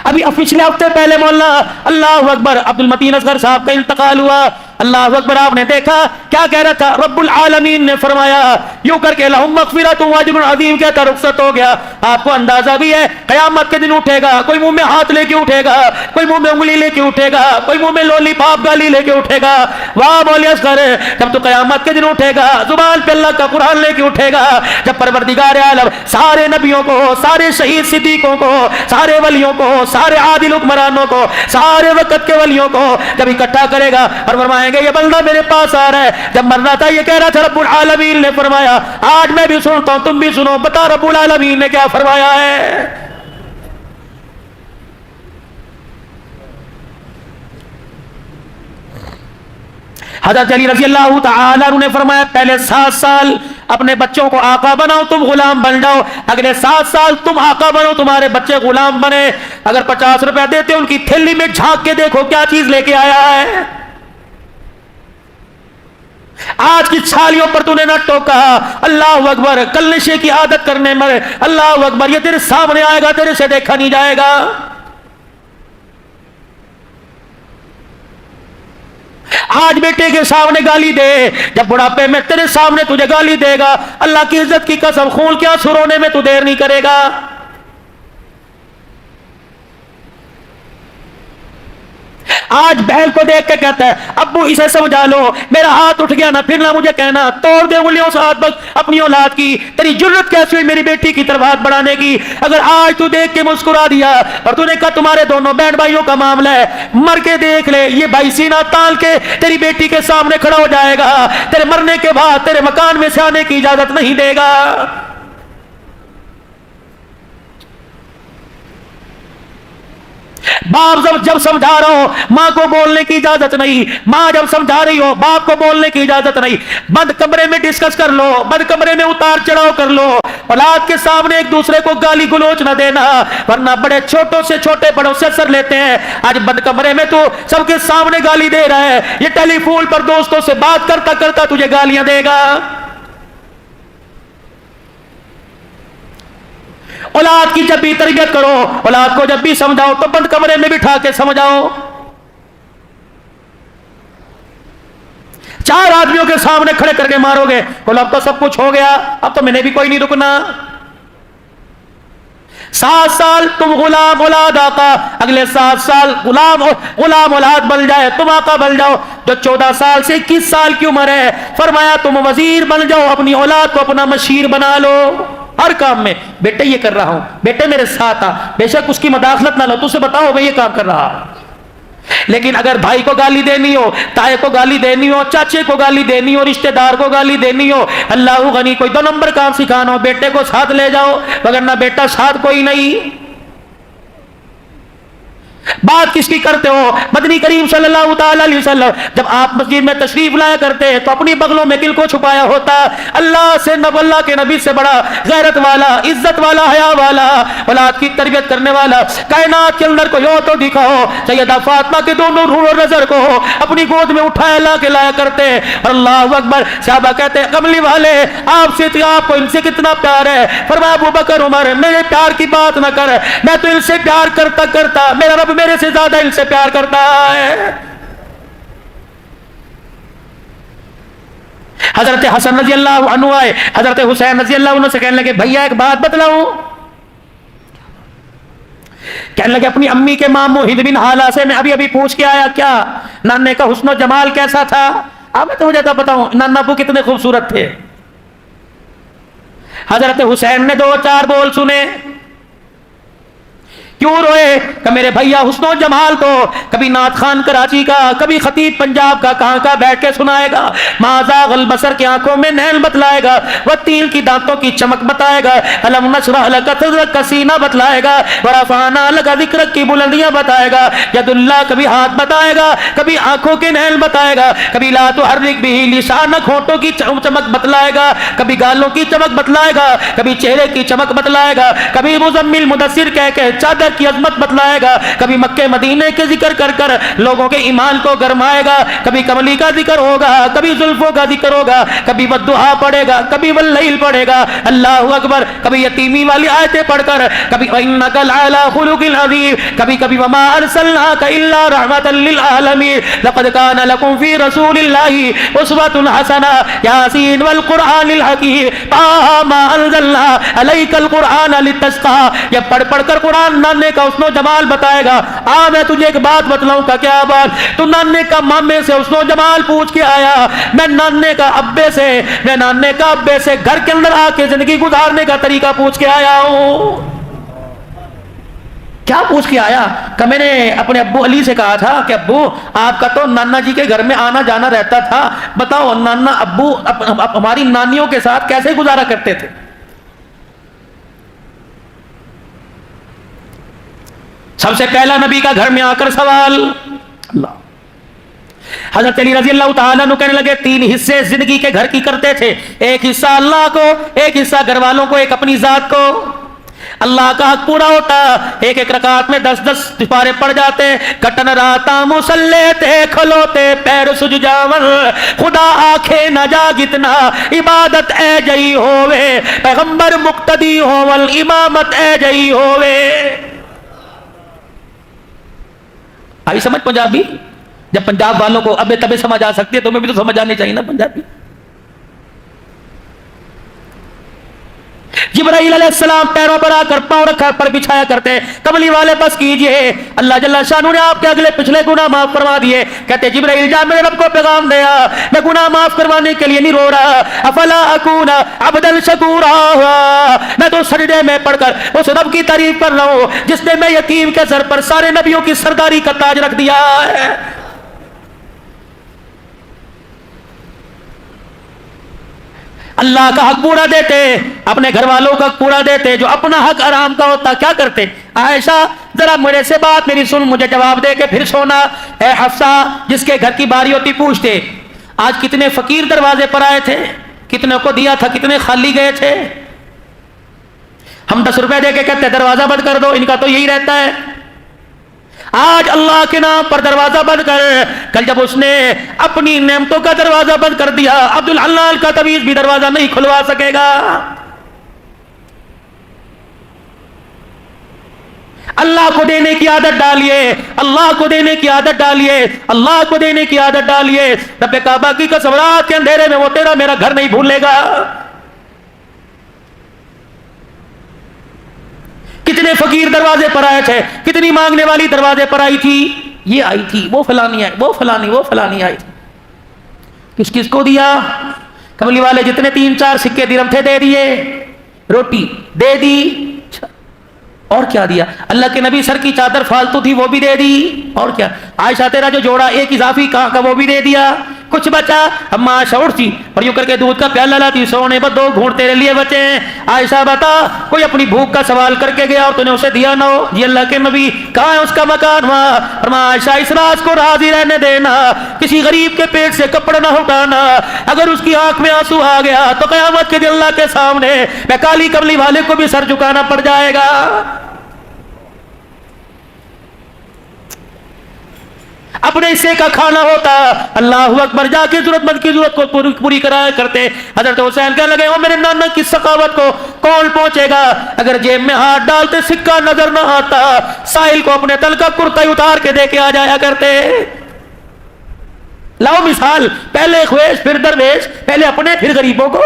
Speaker 1: ابھی پچھلے ہفتے پہلے مولانا اللہ اکبر عبد المتین اصغر صاحب کا انتقال ہوا، اللہ اکبر، آپ نے دیکھا کیا کہہ رہا تھا؟ رب العالمین نے فرمایا یوں کر کے لہم مغفرۃ واجر عظیم کہتا رخصت ہو گیا۔ آپ کو اندازہ بھی ہے قیامت کے دن اٹھے گا، کوئی منہ میں ہاتھ لے کے اٹھے گا، کوئی منہ میں انگلی لے کے اٹھے گا، کوئی منہ میں لولی پاپ گالی لے کے اٹھے گا۔ واہ مولی اصغر، جب تو قیامت کے دن اٹھے گا زبان پہ اللہ کا قرآن لے کے اٹھے گا، جب پروردگار عالم سارے نبیوں کو، سارے شہید صدیقوں کو، سارے ولیوں کو، سارے عادل حکمرانوں کو، سارے وقت کے ولیوں کو جب اکٹھا کرے گا اور فرمائے گے یہ بندہ میرے پاس آ رہا ہے، جب مرنا تھا یہ کہہ رہا تھا رب العالمین نے فرمایا آج میں بھی سنتا ہوں تم بھی سنو، بتا رب العالمین نے کیا فرمایا ہے۔ حضرت علی رضی اللہ تعالی عنہ نے فرمایا پہلے 7 سال اپنے بچوں کو آقا بناؤ، تم غلام بن جاؤ، اگلے 7 سال تم آقا بنو، تمہارے بچے غلام بنے۔ اگر 50 روپے دیتے ان کی تھیلی میں جھانک کے دیکھو کیا چیز لے کے آیا ہے۔ آج کی چھالیوں پر تو نے نہ ٹوکا، اللہ اکبر، کل نشے کی عادت کرنے مرے، اللہ اکبر، یہ تیرے سامنے آئے گا، تیرے سے دیکھا نہیں جائے گا۔ آج بیٹے کے سامنے گالی دے، جب بڑھاپے میں تیرے سامنے تجھے گالی دے گا، اللہ کی عزت کی قسم خون کیا سرونے میں تو دیر نہیں کرے گا۔ آج بہن کو دیکھ کے کہتا ہے ابو اسے سمجھا لو، میرا ہاتھ اٹھ گیا نا پھر نہ مجھے کہنا، توڑ دے انگلیوں سے ہاتھ بس اپنی اولاد کی، تیری جرت کیسے ہوئی میری بیٹی کی طرف ہاتھ بڑھانے کی۔ اگر آج تو دیکھ کے مسکرا دیا اور تو نے کہا تمہارے دونوں بہن بھائیوں کا معاملہ ہے، مر کے دیکھ لے، یہ بھائی سینہ تال کے تیری بیٹی کے سامنے کھڑا ہو جائے گا، تیرے مرنے کے بعد تیرے مکان میں سے آنے کی اجازت نہیں دے گا۔ باپ جب سمجھا رہا ہو ماں کو بولنے کی اجازت نہیں، ماں جب سمجھا رہی ہو باپ کو بولنے کی اجازت نہیں۔ بند کمرے میں ڈسکس کر لو، بند کمرے میں اتار چڑھاؤ کر لو، اولاد کے سامنے ایک دوسرے کو گالی گلوچ نہ دینا، ورنہ بڑے چھوٹوں سے چھوٹے بڑوں سے اثر لیتے ہیں۔ آج بند کمرے میں تو سب کے سامنے گالی دے رہا ہے، یہ ٹیلی فون پر دوستوں سے بات کرتا کرتا تجھے گالیاں دے گا۔ اولاد کی جب بھی تربیت کرو، اولاد کو جب بھی سمجھاؤ تو بند کمرے میں بٹھا کے سمجھاؤ۔ 4 آدمیوں کے سامنے کھڑے کر کے مارو گے، بولو اب تو سب کچھ ہو گیا، اب تو میں نے بھی کوئی نہیں رکنا۔ 7 سال تم غلام اولاد آقا، اگلے 7 سال غلام اولاد بن جائے، تم آقا بن جاؤ۔ جو 14 سال سے 21 سال کی عمر ہے، فرمایا تم وزیر بن جاؤ، اپنی اولاد کو اپنا مشیر بنا لو۔ ہر کام میں بیٹے یہ کر رہا ہوں، بیٹے میرے ساتھ آ، بے شک اس کی مداخلت نہ لو، تو اسے بتاؤ میں یہ کام کر رہا ہوں۔ لیکن اگر بھائی کو گالی دینی ہو، تائے کو گالی دینی ہو، چاچے کو گالی دینی ہو، رشتہ دار کو گالی دینی ہو، اللہ غنی کوئی 2 نمبر کام سکھانا ہو، بیٹے کو ساتھ لے جاؤ، وگرنہ بیٹا ساتھ کوئی نہیں۔ بات کس کی کرتے ہو؟ مدنی کریم صلی اللہ تعالی علیہ وسلم جب آپ مسجد میں تشریف لایا کرتے تو اپنی بغلوں میں دل کو چھپایا ہوتا۔ اللہ سے اللہ کے نبی سے بڑا غیرت والا، عزت والا، حیا والا، اولاد کی تربیت کرنے والا کائنات کے اندر کوئی ہو تو دکھاؤ۔ سیدہ فاطمہ کے دونوں روح و نظر کو اپنی گود میں اٹھایا لا کے لایا کرتے۔ اللہ اکبر۔ صحابہ کہتے ہیں کملی والے آپ سے، آپ کو ان سے کتنا پیار ہے؟ فرمایا ابو بکر عمر میرے پیار کی بات نہ کر، میں تو ان سے پیار کرتا میرا رب میرے سے زیادہ ان سے پیار کرتا ہے۔ حضرت حسن رضی اللہ عنہ آئے، حضرت حسین رضی اللہ عنہ سے کہنے لگے بھیا ایک بات بتلاؤں؟ کہنے لگے اپنی امی کے ماموں ہند بن حالہ سے میں ابھی پوچھ کے آیا، کیا نانے کا حسن و جمال کیسا تھا؟ اب میں تمہیں بتاؤں نانا ابو کتنے خوبصورت تھے۔ حضرت حسین نے 2-4 بول سنے، کیوں روئے؟ کہ میرے بھیا حسن و جمال کو کبھی نعت خان کراچی کا، کبھی خطیب پنجاب کا کہاں کا بیٹھ کے سنائے گا، ما زاغ البصر کی آنکھوں میں نین بتلائے گا، والتین کی دانتوں کی چمک بتائے گا، الم نشرح لک صدرک کا سینہ بتلائے گا، ورفعنا لک ذکرک کی بلندیاں بتائے گا، ید اللہ کبھی ہاتھ بتائے گا، کبھی آنکھوں کے نین بتائے گا، کبھی لا تحرک بہ لسانک ہونٹوں کی چمک بتلائے گا، کبھی گالوں کی چمک بتلائے گا، کبھی چہرے کی چمک بتلائے گا، کبھی مزمل مدثر کہہ کے چادر کی عظمت بتلائے گا، کبھی مکے مدینے کے ذکر کر کر لوگوں کے ایمان کو گرمائے گا، کبھی کملی کا ذکر ہوگا، کبھی زلفوں کا ذکر ہوگا، کبھی والضحیٰ پڑھے گا، کبھی واللیل پڑھے گا، اللہ اکبر، کبھی یتیمی والی آیتیں پڑھ کر، کبھی وَإِنَّكَ لَعَلَىٰ خُلُقٍ عَظِيمٍ، کبھی وَمَا أَرْسَلْنَاكَ إِلَّا رَحْمَةً لِّلْعَالَمِينَ لَقَدْ كَانَ لَكُمْ فِي رَسُولِ اللَّهِ أُسْوَةٌ حَسَنَةٌ يَاسِينَ وَالْقُرْآنِ الْحَكِيمِ طه ما أنزلنا عليك القرآن للتشقى۔ یہ پڑھ پڑھ کر قرآن نانے کا حسن و جمال بتائے گا۔ میں تجھے ایک بات بتلاؤں کا، کیا بات؟ تو نانے کا مامے سے حسن و جمال پوچھ کے آیا، میں نانے کا ابے سے گھر کے اندر آ کے زندگی گزارنے کا طریقہ پوچھ کے آیا ہوں۔ کیا پوچھ کے آیا؟ کہ میں نے اپنے ابو علی سے کہا تھا کہ ابو آپ کا تو نانا جی کے گھر میں آنا جانا رہتا تھا، بتاؤ نانا ابو ہماری نانیوں کے ساتھ کیسے گزارا کرتے تھے؟ سب سے پہلا نبی کا گھر میں آ کر سوال۔ اللہ حضرت علی رضی اللہ تعالیٰ عنہ کہنے لگے 3 حصے زندگی کے گھر کی کرتے تھے، ایک حصہ اللہ کو، ایک حصہ گھر والوں کو، ایک اپنی ذات کو۔ اللہ کا حق پورا ہوتا، ایک ایک رکعت میں 10-10 سپارے پڑ جاتے، کٹن راتا مسلے کھلوتے پیر سج جاور، خدا آنکھیں نہ جاگتنا عبادت اے جئی ہووے، پیغمبر مقتدی ہوول امامت اے جئی ہووے۔ آئی سمجھ پنجابی؟ جب پنجاب والوں کو ابے تبے سمجھ آ سکتی ہے تو میں بھی تو سمجھ آنی چاہیے نا پنجابی۔ جبرائیل علیہ السلام پیروں پر آ کر پاؤں رکھا پر بچھایا کرتے، کملی والے بس کیجئے، اللہ جل شانہ نے آپ کے اگلے پچھلے گناہ معاف فرما دیے۔ کہتے جبرائیل جا میرے رب کو پیغام دیا، میں گناہ معاف کروانے کے لیے نہیں رو رہا، افلا اکون عبدا شکورا، میں تو سجدے میں پڑھ کر اس رب کی تعریف کر رہا ہوں جس نے میں یتیم کے سر پر سارے نبیوں کی سرداری کا تاج رکھ دیا ہے۔ اللہ کا حق پورا دیتے، اپنے گھر والوں کا حق پورا دیتے، جو اپنا حق آرام کا ہوتا کیا کرتے؟ عائشہ ذرا میرے سے بات میری سن، مجھے جواب دے کے پھر سونا۔ اے حفصہ جس کے گھر کی باری ہوتی پوچھتے آج کتنے فقیر دروازے پر آئے تھے، کتنے کو دیا تھا، کتنے خالی گئے تھے؟ ہم 10 روپے دے کے کہتے دروازہ بند کر دو، ان کا تو یہی رہتا ہے۔ آج اللہ کے نام پر دروازہ بند کر، کل جب اس نے اپنی نعمتوں کا دروازہ بند کر دیا، عبدالحلال کا تعویذ بھی دروازہ نہیں کھلوا سکے گا۔ اللہ کو دینے کی عادت ڈالیے، اللہ کو دینے کی عادت ڈالیے، اللہ کو دینے کی عادت ڈالیے۔ رب کعبہ کی قسم رات کے اندھیرے میں وہ تیرا میرا گھر نہیں بھولے گا۔ کتنے فقیر دروازے پر آئے تھے، کتنی مانگنے والی دروازے پر آئی تھی، یہ آئی تھی، وہ فلانی آئی، وہ فلانی آئی تھی۔ کس کس کو دیا؟ کملی والے جتنے 3-4 سکے درہم تھے دے دیے، روٹی دے دی، اور کیا دیا؟ اللہ کے نبی سر کی چادر فالتو تھی وہ بھی دے دی، اور کیا؟ عائشہ تیرا جو جوڑا ایک اضافی کہاں کا وہ بھی دے دیا، کچھ بچا؟ اما عائشہ اٹھتی اور یوں کر کے دودھ کا پیالہ لاتی، سونے پر 2 گھونٹ تیرے لیے بچے ہیں، عائشہ بتا کوئی اپنی بھوک کا سوال کر کے گیا اور تو نے اسے دیا نہ ہو؟ جی اللہ کے نبی کہاں ہے اس کا مکان؟ وہاں۔ فرمایا عائشہ اس راز کو راضی رہنے دینا، کسی غریب کے پیٹ سے کپڑا نہ اٹھانا، اگر اس کی آنکھ میں آنسو آ گیا تو قیامت کے دن اللہ کے سامنے میں کالی کملی والے کو بھی سر جھکانا پڑ جائے گا۔ اپنے حصے کا کھانا ہوتا، اللہ اکبر، جا کے ضرورت مند کی ضرورت کو پوری کرایا کرتے۔ حضرت حسین کہنے لگے او میرے نانا کی سخاوت کو کون پہنچے گا؟ اگر جیب میں ہاتھ ڈالتے سکہ نظر نہ آتا، سائل کو اپنے تل کا کرتا ہی اتار کے دے کے آ جایا کرتے۔ لاؤ مثال، پہلے خویش پھر درویش، پہلے اپنے پھر غریبوں کو،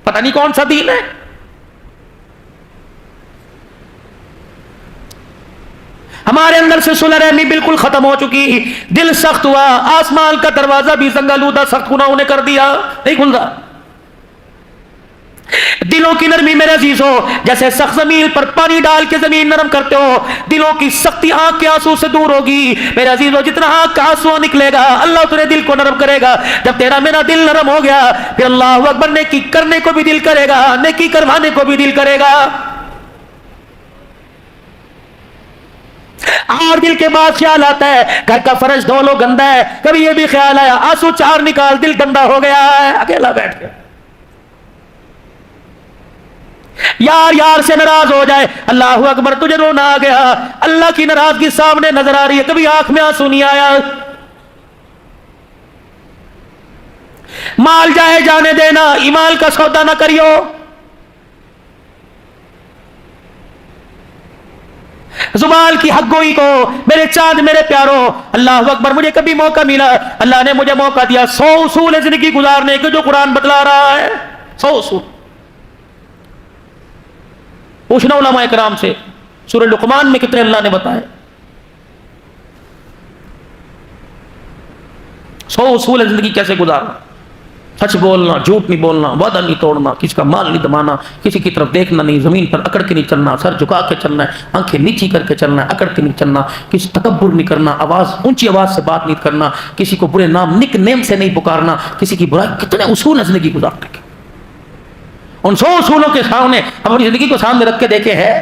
Speaker 1: پتہ نہیں کون سا دین ہے۔ ہمارے اندر سے صلح رحمی بالکل ختم ہو چکی، دل سخت ہوا، آسمان کا دروازہ بھی زنگالودہ سخت گناہوں نے کر دیا، نہیں کھل رہا۔ دلوں کی نرمی میرے عزیزوں، جیسے سخت زمین پر پانی ڈال کے زمین نرم کرتے ہو، دلوں کی سختی آنکھ کے آنسو سے دور ہوگی میرے عزیزوں۔ جتنا آنکھ کا آنسو نکلے گا اللہ تیرے دل کو نرم کرے گا۔ جب تیرا میرا دل نرم ہو گیا پھر اللہ اکبر نیکی کرنے کو بھی دل کرے گا، نیکی کروانے کو بھی دل کرے گا۔ اور دل کے بعد خیال آتا ہے گھر کا فرش دھو لو گندا ہے، کبھی یہ بھی خیال آیا آنسو 4 نکال دل گندا ہو گیا ہے، اکیلا بیٹھ کے یار یار سے ناراض ہو جائے، اللہ اکبر تجھے رونا آ گیا، اللہ کی ناراضگی سامنے نظر آ رہی ہے، کبھی آنکھ میں آنسو نہیں آیا۔ مال جائے جانے دینا، ایمان کا سودا نہ کریو۔ زبان کی حق گوئی کو میرے چاند میرے پیاروں، اللہ اکبر، مجھے کبھی موقع ملا، اللہ نے مجھے موقع دیا 100 اصول زندگی گزارنے کے جو قرآن بتلا رہا ہے، 100 اصول۔ پوچھنا علماء کرام سے سورہ لقمان میں کتنے اللہ نے بتائے، 100 اصول زندگی کیسے گزارنا، سچ بولنا، جھوٹ نہیں بولنا، وعدہ نہیں توڑنا، کسی کا مال نہیں دبانا، کسی کی طرف دیکھنا نہیں، زمین پر اکڑ کے نہیں چلنا، سر جھکا کے چلنا ہے، آنکھیں نیچی کر کے چلنا ہے، اکڑ کے نہیں چلنا، کسی تکبر نہیں کرنا، اونچی آواز سے بات نہیں کرنا، کسی کو برے نام نک نیم سے نہیں پکارنا، کسی کی برائی۔ کتنے اصول ہیں زندگی گزارنے کے، ان 100 اصولوں کے سامنے اپنی زندگی کو سامنے رکھ کے دیکھے ہے۔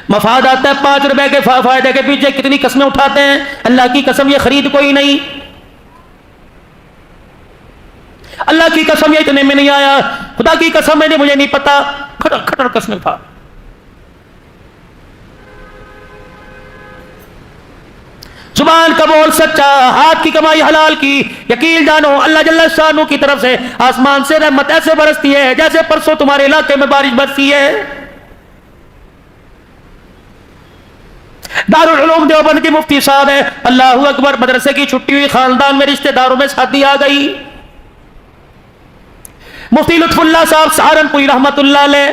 Speaker 1: مفاد آتا ہے 5 روپے کے فائدے کے پیچھے کتنی قسمیں اٹھاتے ہیں، اللہ کی قسم یہ خرید کوئی نہیں، اللہ کی قسم یہ اتنے میں نہیں آیا، خدا کی قسم مجھے نہیں پتا، کھٹر کھٹر قسم تھا۔ زبان کا بول سچا، ہاتھ کی کمائی حلال کی، یقین جانو اللہ جل شانہ کی طرف سے آسمان سے رحمت ایسے برستی ہے جیسے پرسوں تمہارے علاقے میں بارش برسی ہے۔ دارالعلوم دیوبند کی مفتی صاحب ہے، اللہ اکبر، مدرسے کی چھٹی ہوئی، خاندان میں رشتہ داروں میں شادی آ گئی۔ مفتی لطف اللہ صاحب سہارنپوری رحمت اللہ علیہ،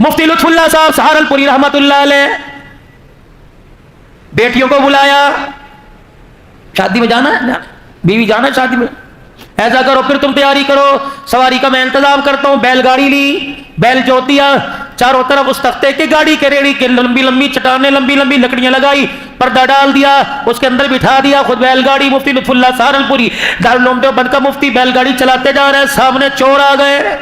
Speaker 1: مفتی لطف اللہ صاحب سہارنپوری رحمت اللہ علیہ، بیٹیوں کو بلایا، شادی میں جانا ہے، بیوی جانا ہے شادی میں، ایسا کرو پھر تم تیاری کرو، سواری کا میں انتظام کرتا ہوں۔ بیل گاڑی لی، بیل جوت دیا، چاروں طرف اس تختے کی گاڑی کے ریڑی کے لمبی لمبی چٹانیں، لمبی لمبی لکڑیاں لگائی، پردہ ڈال دیا، اس کے اندر بٹھا دیا، خود بیل گاڑی۔ مفتی لطف اللہ سہارنپوری دارالعلوم دیوبند کا مفتی بیل گاڑی چلاتے جا رہے ہیں، سامنے چور آ گئے،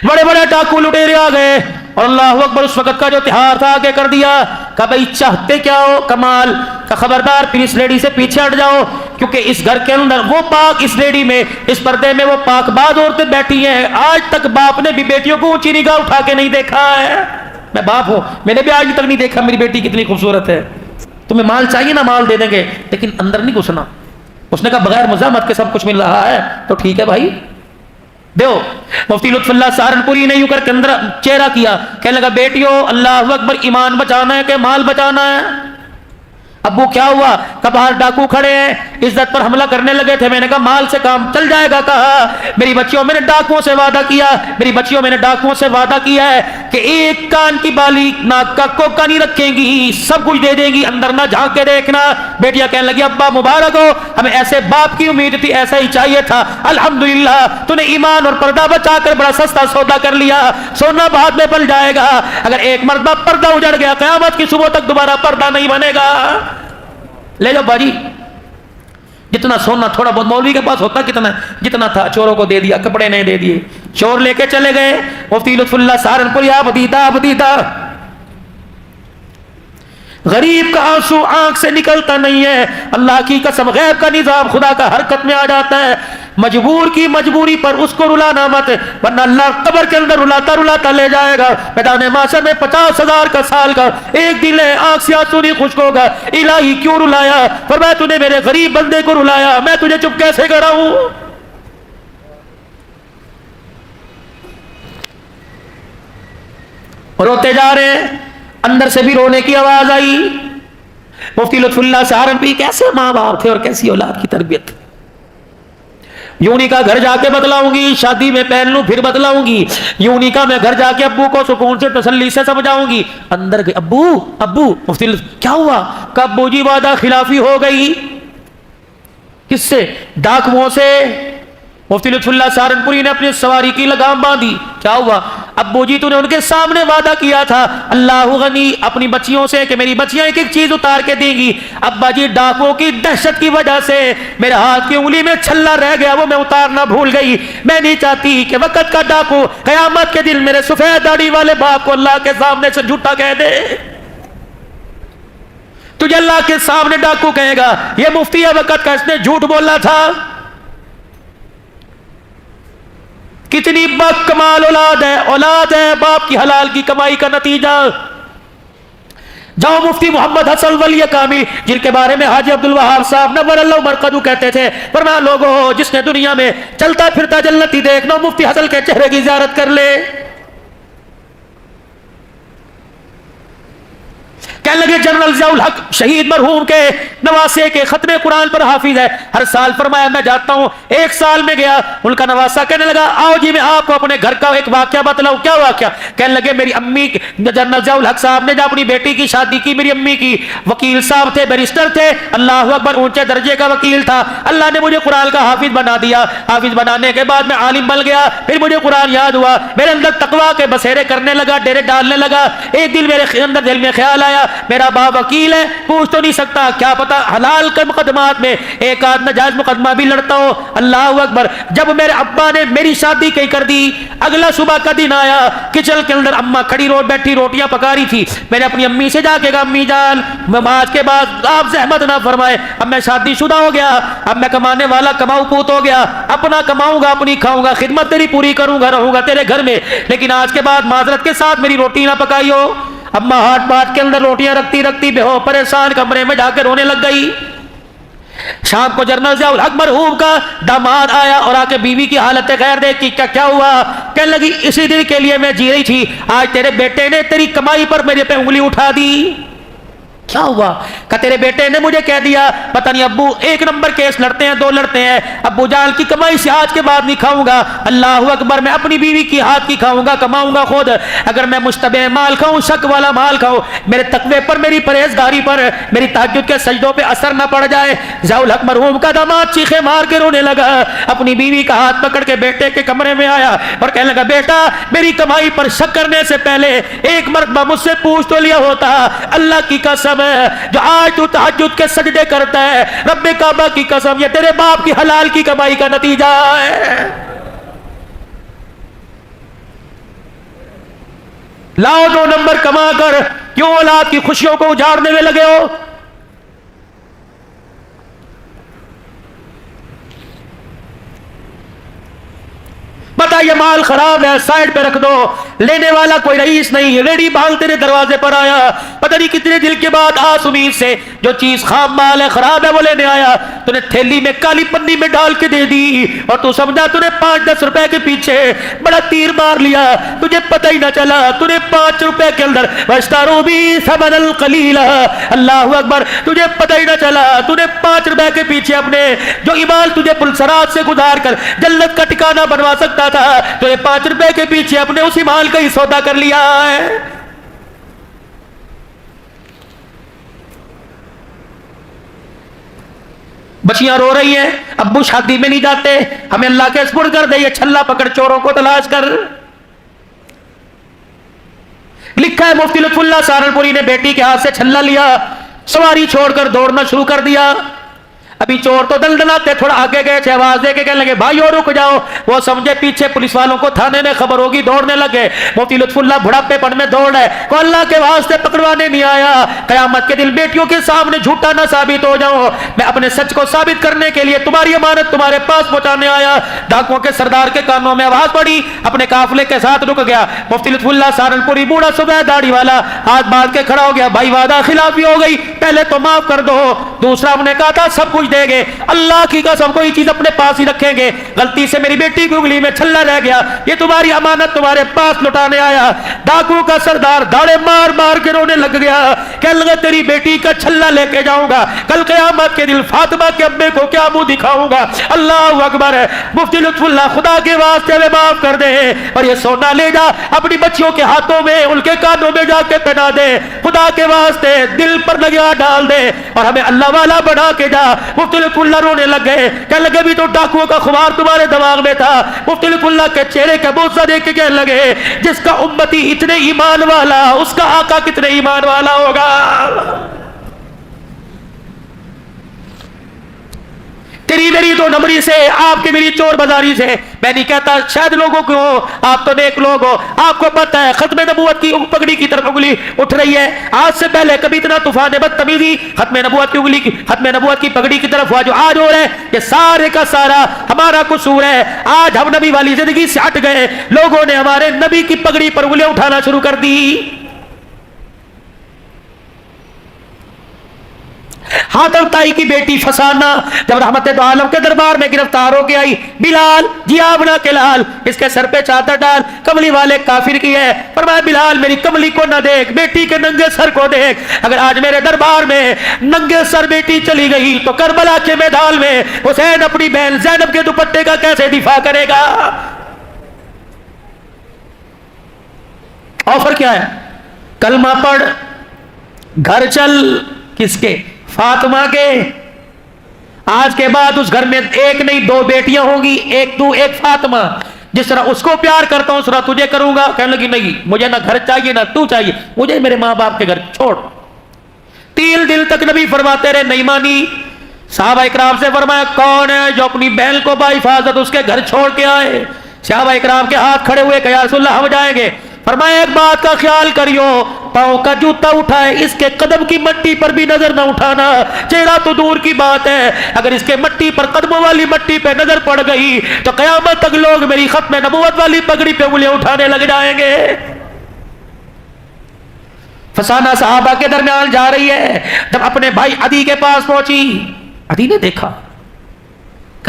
Speaker 1: بڑے بڑے ڈاکو لٹیرے آ گئے، اور اللہ اکبر اس وقت کا جو تہار تھا آگے کر دیا، کہ بھائی چاہتے کیا ہو کمال، کہ خبردار پھر اس لیڈی سے پیچھے ہٹ جاؤ، کیونکہ اس گھر کے اندر وہ پاک، اس لیڈی میں، اس پردے میں وہ پاک باز عورتیں بیٹھی ہیں، آج تک باپ نے بھی بیٹیوں کو اونچی نگاہ اٹھا کے نہیں دیکھا ہے۔ میں باپ ہوں، میں نے بھی آج تک نہیں دیکھا میری بیٹی کتنی خوبصورت ہے۔ تمہیں مال چاہیے نا، مال دے دیں گے، لیکن اندر نہیں گھسنا۔ اس نے کہا بغیر مزاحمت کے سب کچھ مل رہا ہے تو ٹھیک ہے بھائی دیو۔ مفتی لطف اللہ سہارنپوری نے یوں کر کے اندر چہرہ کیا، کہنے لگا بیٹیوں اللہ اکبر، ایمان بچانا ہے کہ مال بچانا ہے؟ ابو کیا ہوا؟ کہ باہر ڈاکو کھڑے ہیں، عزت پر حملہ کرنے لگے تھے۔ میں نے کہا مال سے کام چل جائے گا۔ کہا میری بچیوں میں نے ڈاکوؤں سے وعدہ کیا، میری بچیوں میں نے ڈاکوؤں سے وعدہ کیا ہے کہ ایک کان کی بالی ناک کا کوکا نہیں رکھیں گی، سب کچھ دے دیں گی، اندر نہ جھانک کے دیکھنا۔ بیٹیاں کہنے لگی ابا مبارک ہو، ہمیں ایسے باپ کی امید تھی، ایسا ہی چاہیے تھا، الحمدللہ تو نے ایمان اور پردہ بچا کر بڑا سستا سودا کر لیا، سونا بعد میں پل جائے گا، اگر ایک مرتبہ پردہ اجڑ گیا قیامت کی صبح تک دوبارہ پردہ نہیں بنے گا۔ لے جاؤ باجی، جتنا سونا تھوڑا بہت مولوی کے پاس ہوتا کتنا، جتنا تھا چوروں کو دے دیا، کپڑے نہیں دے دیے، چور لے کے چلے گئے۔ مفتی لطف اللہ سہارنپوری بدیدہ غریب کا آنسو آنکھ سے نکلتا نہیں ہے، اللہ کی قسم غیب کا نظام خدا کا حرکت میں آ جاتا ہے۔ مجبور کی مجبوری پر اس کو رلانا مت، ورنہ اللہ قبر کے اندر رلاتا رلاتا لے جائے گا۔ میدان محشر میں 50,000 کا سال کا ایک دن ہے، آنکھ سے آنسو نہیں خشک ہوگا، الہی کیوں رلایا؟ فرمایا تو نے میرے غریب بندے کو رلایا، میں تجھے چپ کیسے کراؤں؟ روتے جا رہے ہیں، اندر سے بھی رونے کی آواز آئی۔ مفتی لطف اللہ سہارنپوری کیسے ماں باپ تھے اور کیسی اولاد کی تربیت تھی۔ یوں نہیں کہا گھر جا کے بتلاؤں گی، شادی میں پہن لوں پھر بتلاؤں گی، یوں نہیں کہا میں گھر جا کے ابو کو سکون سے تسلی سے سمجھاؤں گی۔ اندر گئے، ابو مفتی کیا ہوا؟ کہ ابو جی وعدہ خلافی ہو گئی۔ کس سے؟ ڈاکوؤں سے۔ مفتی لطف اللہ سہارنپوری نے اپنی سواری کی لگام باندھی۔ کیا ہوا؟ ابو جی تو نے ان کے سامنے وعدہ کیا تھا اللہ غنی اپنی بچیوں سے کہ میری بچیاں ایک ایک چیز اتار کے دیں گی، ابا جی ڈاکوؤں کی دہشت کی وجہ سے میرے ہاتھ کی انگلی میں چھلا رہ گیا، وہ میں اتارنا بھول گئی۔ میں نہیں چاہتی کہ وقت کا ڈاکو قیامت کے دن میرے سفید داڑھی والے باپ کو اللہ کے سامنے سے جھوٹا کہہ دے۔ تجھے اللہ کے سامنے ڈاکو کہے گا یہ مفتی وقت کا، اس نے جھوٹ بولا تھا۔ کتنی با کمال اولاد ہے باپ کی حلال کی کمائی کا نتیجہ۔ جاؤ مفتی محمد حسن ولی کامل جن کے بارے میں حاجی عبدالوہاب صاحب نور اللہ مرقدو کہتے تھے، فرمایا لوگوں جس نے دنیا میں چلتا پھرتا جنتی دیکھنا مفتی حسن کے چہرے کی زیارت کر لے۔ کہنے لگے جنرل ضیاء الحق شہید مرحوم کے نواسے کے ختم قرآن پر حافظ ہے، ہر سال فرمایا میں جاتا ہوں، ایک سال میں گیا، ان کا نواسا کہنے لگا آؤ جی میں آپ کو اپنے گھر کا ایک واقعہ بتلاؤں۔ کیا واقعہ؟ کہنے لگے میری امی جنرل ضیاء الحق صاحب نے جب اپنی بیٹی کی شادی کی، میری امی کی، وکیل صاحب تھے، بیرسٹر تھے، اللہ اکبر اونچے درجے کا وکیل تھا، اللہ نے مجھے قرآن کا حافظ بنا دیا۔ حافظ بنانے کے بعد میں عالم بن گیا، پھر مجھے قرآن یاد ہوا، میرے اندر تقویٰ کے بسیرے کرنے لگا، ڈیرے ڈالنے لگا۔ ایک دن میرے اندر دل میں خیال آیا میرا باپ وکیل ہے، پوچھ تو نہیں سکتا، کیا پتا حلال کے مقدمات میں ایک آدھ ناجائز مقدمہ بھی لڑتا ہو۔ اللہ اکبر، جب میرے ابا نے میری شادی کہیں کر دی، اگلا صبح کا دن آیا، کچن کے اندر اماں کھڑی بیٹھی روٹیاں پکا رہی تھی۔ میں نے اپنی امی سے جا کے کہا امی جان نماز کے بعد آپ زحمت نہ فرمائے، اب میں شادی شدہ ہو گیا، اب میں کمانے والا کماؤ پوت ہو گیا، اپنا کماؤں گا اپنی کھاؤں گا، خدمت تیری پوری کروں گا، رہوں گا تیرے گھر میں، لیکن آج کے بعد معذرت کے ساتھ میری روٹی نہ پکائی ہو۔ اماں ہاتھ بات کے اندر روٹیاں رکھتی رکھتی بے ہو پریشان کمرے میں جا کے رونے لگ گئی۔ شام کو جنرل ضیاء الحق مرحوم کا داماد آیا اور آ کے بیوی کی حالت غیر دیکھ کی کیا ہوا؟ کہنے لگی اسی دن کے لیے میں جی رہی تھی، آج تیرے بیٹے نے تیری کمائی پر میرے پہ انگلی اٹھا دی۔ کیا ہوا؟ کہ تیرے بیٹے نے مجھے کہہ دیا پتہ نہیں ابو ایک نمبر کیس لڑتے ہیں، دو لڑتے ہیں، ابو جان کی کمائی سے آج کے بعد نہیں کھاؤں گا، اللہ اکبر میں اپنی بیوی کی ہاتھ کی کھاؤں گا، کماؤں گا خود، اگر میں مشتبہ مال کھاؤں، شک والا مال کھاؤں، میرے تقوی پر میری پرہیزگاری پر میری تہجد کے سجدوں پہ اثر نہ پڑ جائے۔ ضیاء الحق مرحوم کا داماد چیخے مار کے رونے لگا، اپنی بیوی کا ہاتھ پکڑ کے بیٹے کے کمرے میں آیا اور کہنے لگا بیٹا میری کمائی پر شک کرنے سے پہلے ایک مرتبہ مجھ سے پوچھ تو لیا ہوتا، اللہ کی قسم ہے جو آج تو تہجد کے سجدے کرتا ہے، رب کعبہ کی قسم یہ تیرے باپ کی حلال کی کمائی کا نتیجہ ہے۔ لاؤ 2 نمبر کما کر کیوں اولاد کی خوشیوں کو اجاڑنے میں لگے ہو؟ پتا یہ مال خراب ہے، سائڈ پہ رکھ دو، لینے والا کوئی رئیس نہیں، ریڈی بھال تیرے دروازے پر آیا، پتہ نہیں کتنے دل کے بعد آس امید سے جو چیز خام مال ہے خراب ہے وہ لینے آیا, تو نے تھیلی میں کالی پنی میں ڈال کے دے دی اور تو سمجھا تو نے 5-10 روپے کے پیچھے بڑا تیر مار لیا, تجھے پتہ ہی نہ چلا تو نے 5 روپے کے اندر واشتروا بی ثمنا قلیلا, اللہ اکبر, تجھے پتہ ہی نہ چلا تو نے 5 روپے کے پیچھے اپنے جو ایمان تجھے پلسرات سے گزار کر جنت کا ٹھکانہ بنوا سکتا تھا, تو نے 5 روپے کے پیچھے اپنے اس ایمان کا ہی سودا کر لیا ہے. بچیاں رو رہی ہیں, ابو شادی میں نہیں جاتے, ہمیں اللہ کے سپرد کر دے, یہ چھلا پکڑ چوروں کو تلاش کر. لکھا ہے مفتی لطف اللہ سہارنپوری نے بیٹی کے ہاتھ سے چھلا لیا, سواری چھوڑ کر دوڑنا شروع کر دیا. ابھی چور تو دل دلاتے تھوڑا آگے گئے تھے, آواز دے کے کہنے لگے بھائیو رک جاؤ, وہ سمجھے پیچھے پولیس والوں کو تھانے میں خبر ہوگی, دوڑنے لگے. مفتی لطف اللہ بڑھاپے پن میں دوڑ ہے, کو اللہ کے واسطے پکڑوانے نہیں آیا, قیامت کے دن بیٹیوں کے سامنے جھوٹا نہ ثابت ہو جاؤں, میں اپنے سچ کو ثابت کرنے کے لیے تمہاری امانت تمہارے پاس پہنچانے آیا. ڈاکوؤں کے سردار کے کانوں میں آواز پڑی, اپنے قافلے کے ساتھ رک گیا. مفتی لطف اللہ سہارنپوری بوڑھا سفید داڑھی والا ہاتھ باندھ کے کھڑا ہو گیا, بھائی وعدہ خلافی ہو گئی, پہلے تو معاف کر دو. دوسرا ہم نے کہا تھا سب کچھ دے گے, اللہ کی قسم کوئی چیز اپنے پاس ہی رکھیں گے, غلطی سے میری بیٹی کی انگلی میں چھلا رہ گیا, یہ تمہاری امانت تمہارے پاس لوٹانے آیا. ڈاکو کا سردار داڑے مار مار کے رونے لگ گیا, کہنے لگا تیری بیٹی کا چھلا لے کے جاؤں گا, کل قیامت کے دن فاطمہ کے ابے کو کیا منہ دکھاؤں گا. اللہ اکبر ہے. مفتی لطف اللہ خدا کے واسطے میں معاف کر دے, اور یہ سونا لے جا اپنی بچیوں کے ہاتھوں میں, ان کے کانوں میں جا کے پہنا دے, خدا کے واسطے دل پر لگا ڈال دے, اور ہمیں اللہ والا بنا کے جا. مفتی لطف اللہ رونے لگ گئے, کہنے لگے بھی تو ڈاکوؤں کا خمار تمہارے دماغ میں تھا. مفتی لطف اللہ کے چہرے کا بوسہ دیکھ کے کہنے لگے جس کا امتی اتنے ایمان والا, اس کا آقا کتنے ایمان والا ہوگا. تیری میری تو نمبری سے, آپ کی میری چور بازاری سے. میں نہیں کہتا شاید لوگوں کو ہو, آپ تو نیک لوگ ہو, آپ کو پتہ ہے ختم نبوت کی پگڑی کی طرف انگلی اٹھ رہی ہے. آج سے پہلے کبھی اتنا طوفان بدتمیزی ختم نبوت کی انگلی, ختم نبوت کی پگڑی کی طرف ہوا جو آج ہو رہا ہے, یہ سارے کا سارا ہمارا قصور ہے. آج ہم نبی والی زندگی سے ہٹ گئے, لوگوں نے ہمارے نبی کی پگڑی پر انگلیاں اٹھانا شروع کر دی. حاتم تائی کی بیٹی فسانہ جب رحمت دو عالم کے دربار میں گرفتار ہو کے آئی, بلال جی آبنا کے لال, اس کے سر پہ چادر ڈال, کملی والے کافر کی ہے. فرمایا بلال میری کملی کو نہ دیکھ, بیٹی کے ننگے سر کو دیکھ. اگر آج میرے دربار میں ننگے سر بیٹی چلی گئی تو کربلا کے میدان میں حسین اپنی بہن زینب کے دوپٹے کا کیسے دفاع کرے گا. آفر کیا ہے؟ کلمہ پڑھ, گھر چل. کس کے؟ فاطمہ کے. آج کے بعد اس گھر میں ایک نہیں 2 بیٹیاں ہوں گی, ایک تو ایک فاطمہ. جس طرح اس کو پیار کرتا ہوں اس طرح تجھے کروں گا. کہنے لگی نہیں, مجھے نہ گھر چاہیے نہ تو چاہیے, مجھے میرے ماں باپ کے گھر چھوڑ. 3 دن تک نبی فرماتے رہے, نہیں مانی. صحابہ اکرام سے فرمایا کون ہے جو اپنی بہن کو بحفاظت اس کے گھر چھوڑ کے آئے. صحابہ اکرام کے ہاتھ کھڑے ہوئے کہ یا رسول اللہ ہم جائیں گے. فرمایا ایک بات کا خیال کریو, پاؤں کا جوتا اٹھائے, اس کے قدم کی مٹی پر بھی نظر نہ اٹھانا. چہرہ تو دور کی بات ہے, اگر اس کے مٹی پر, قدموں والی مٹی پہ نظر پڑ گئی تو قیامت تک لوگ میری ختم نبوت والی پگڑی پہ انگلیاں اٹھانے لگ جائیں گے. فسانہ صحابہ کے درمیان جا رہی ہے, جب اپنے بھائی عدی کے پاس پہنچی, عدی نے دیکھا,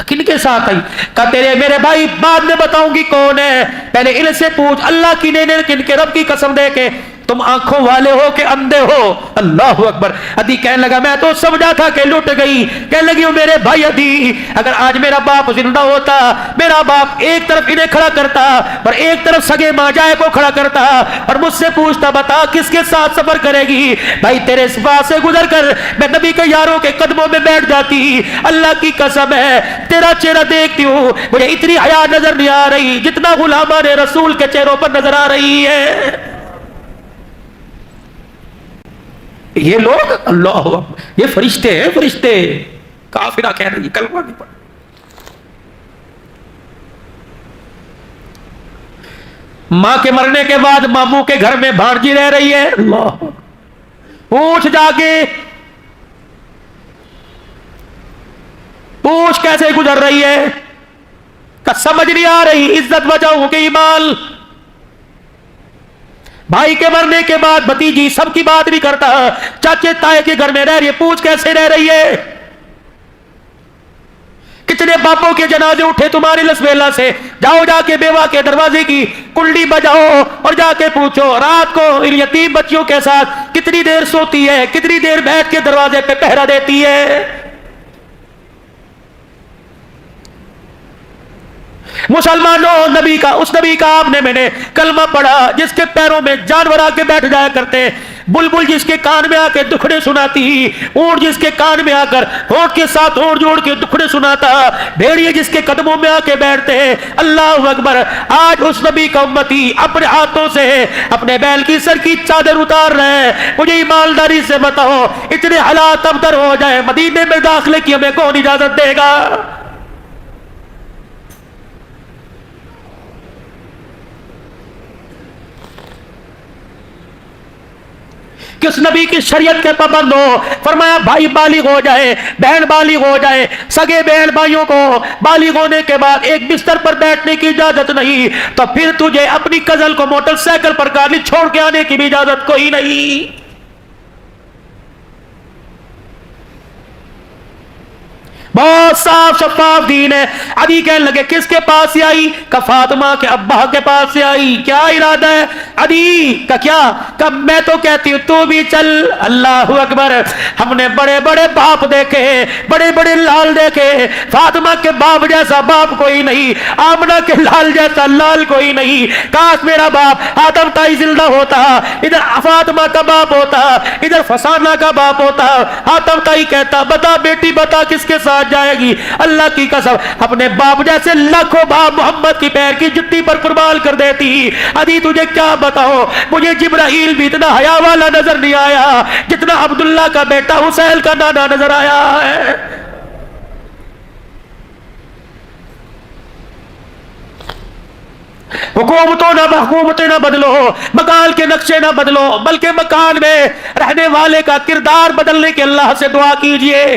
Speaker 1: کن کے ساتھ آئی؟ کہا تیرے میرے بھائی بعد میں بتاؤں گی کون ہے, پہلے ان سے پوچھ اللہ کی نے کن کے رب کی قسم دے کے تم آنکھوں والے ہو کہ اندھے ہو. اللہ اکبر. عدی کہنے لگا میں تو سمجھا تھا کہ لٹ گئی. کہنے لگی میرے بھائی عدی, اگر آج میرا باپ زندہ ہوتا, میرا باپ ایک طرف انہیں کھڑا کرتا اور ایک طرف سگے ماجائے کو کھڑا کرتا اور مجھ سے پوچھتا بتا کس کے ساتھ سفر کرے گی. بھائی تیرے پاس سے گزر کر میں نبی کے یاروں کے قدموں میں بیٹھ جاتی. اللہ کی قسم ہے تیرا چہرہ دیکھتی ہوں مجھے اتنی حیا نظر نہیں آ رہی جتنا غلامان رسول کے چہروں پر نظر آ رہی ہے. یہ لوگ اللہ یہ فرشتے ہیں, فرشتے. کافرہ کہہ رہی کلمہ نہیں پڑھ. ماں کے مرنے کے بعد ماموں کے گھر میں بھانجی رہ رہی ہے. اللہ پوچھ جا کے, پوچھ کیسے گزر رہی ہے, کہ سمجھ نہیں آ رہی. عزت بچاؤ کے ایمان, بھائی کے مرنے کے بعد بھتیجی سب کی بات نہیں کرتا، چاچے تائے کے گھر میں رہ رہی ہے، پوچھ کیسے رہ رہی ہے؟ کتنے باپوں کے جنازے اٹھے تمہارے لسبیلا سے؟ جاؤ جا کے بیوہ کے دروازے کی کنڈی بجاؤ اور جا کے پوچھو رات کو ان یتیم بچیوں کے ساتھ کتنی دیر سوتی ہے، کتنی دیر بیٹھ کے دروازے پہ پہرا دیتی ہے۔ مسلمانوں، نبی کا، اس نبی کا آپ نے میں نے کلمہ پڑھا جس کے پیروں میں جانور آ کے بیٹھ جایا کرتے، بلبل جس کے کان میں آ کے دکھڑے سناتی، اونٹ جس کے کان میں آ کر ہونٹ کے ساتھ ہونٹ جوڑ کے دکھڑے سناتا، بھیڑیے جس کے قدموں میں آ کے بیٹھتے ہیں۔ اللہ اکبر! آج اس نبی کا امتی اپنے ہاتھوں سے اپنے بیل کی سر کی چادر اتار رہے ہیں۔ مجھے ایمانداری سے بتاؤ، اتنے حالات ابتر ہو جائے، مدینے میں داخلے کی ہمیں کون اجازت دے گا؟ کس نبی کی شریعت کے پابند ہو؟ فرمایا بھائی بالغ ہو جائے، بہن بالغ ہو جائے، سگے بہن بھائیوں کو بالغ ہونے کے بعد ایک بستر پر بیٹھنے کی اجازت نہیں، تو پھر تجھے اپنی کزل کو موٹر سائیکل پر گاڑی چھوڑ کے آنے کی بھی اجازت کوئی نہیں۔ بہت صاف شفاف دین ہے۔ علی کہنے لگے کس کے پاس سے آئی؟ کہ فاطمہ کے ابا کے پاس سے آئی۔ کیا ارادہ ہے علی کا؟ کیا کہ میں تو کہتی ہوں تو بھی چل۔ اللہ اکبر! ہم نے بڑے بڑے باپ دیکھے، بڑے بڑے لال دیکھے، فاطمہ کے باپ جیسا باپ کوئی نہیں، آمنہ کے لال جیسا لال کوئی نہیں۔ کاش میرا باپ آدم تائی زندہ ہوتا، ادھر فاطمہ کا باپ ہوتا، ادھر فسانہ کا باپ ہوتا۔ آدم تائی کہتا بتا بیٹی بتا کس کے ساتھ جائے گی؟ اللہ کی قسم اپنے باپ جیسے لاکھوں باپ محمد کی پیر کی جٹی پر قربان کر دیتی۔ ابھی تجھے کیا بتاؤ، مجھے جبرائیل بھی اتنا حیا والا نظر نہیں آیا جتنا عبداللہ کا بیٹا حسین کا نانا نظر آیا ہے۔ حکومتیں نہ بدلو، مکان کے نقشے نہ بدلو، بلکہ مکان میں رہنے والے کا کردار بدلنے کے اللہ سے دعا کیجئے۔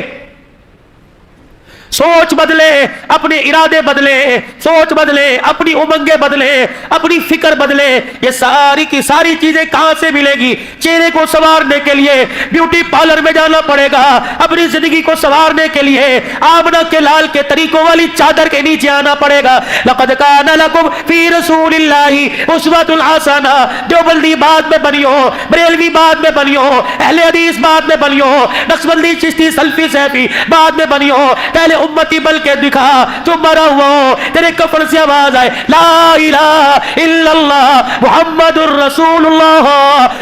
Speaker 1: سوچ بدلے، اپنے ارادے بدلے، سوچ بدلے، اپنی امنگیں بدلے، اپنی فکر بدلے۔ یہ ساری کی ساری چیزیں کہاں سے ملے گی؟ چہرے کو سنوارنے کے لیے بیوٹی پارلر میں جانا پڑے گا، اپنی زندگی کو سنوارنے کے لیے آمنہ کے لال کے طریقوں والی چادر کے نیچے آنا پڑے گا۔ لقد کان لکم فی رسول اللہ اسوۃ حسنہ۔ دیوبندی بعد میں بنی ہو، بریلوی بعد میں بنی ہو، اہل حدیث بعد میں بنی ہو، نقشبندی چشتی سلفی سیفی بعد میں بنی ہو، پہلے امتی بل کے دکھا تو مرا ہوا ہو، تیرے کفن سے آواز آئے لا الہ الا اللہ محمد الرسول اللہ۔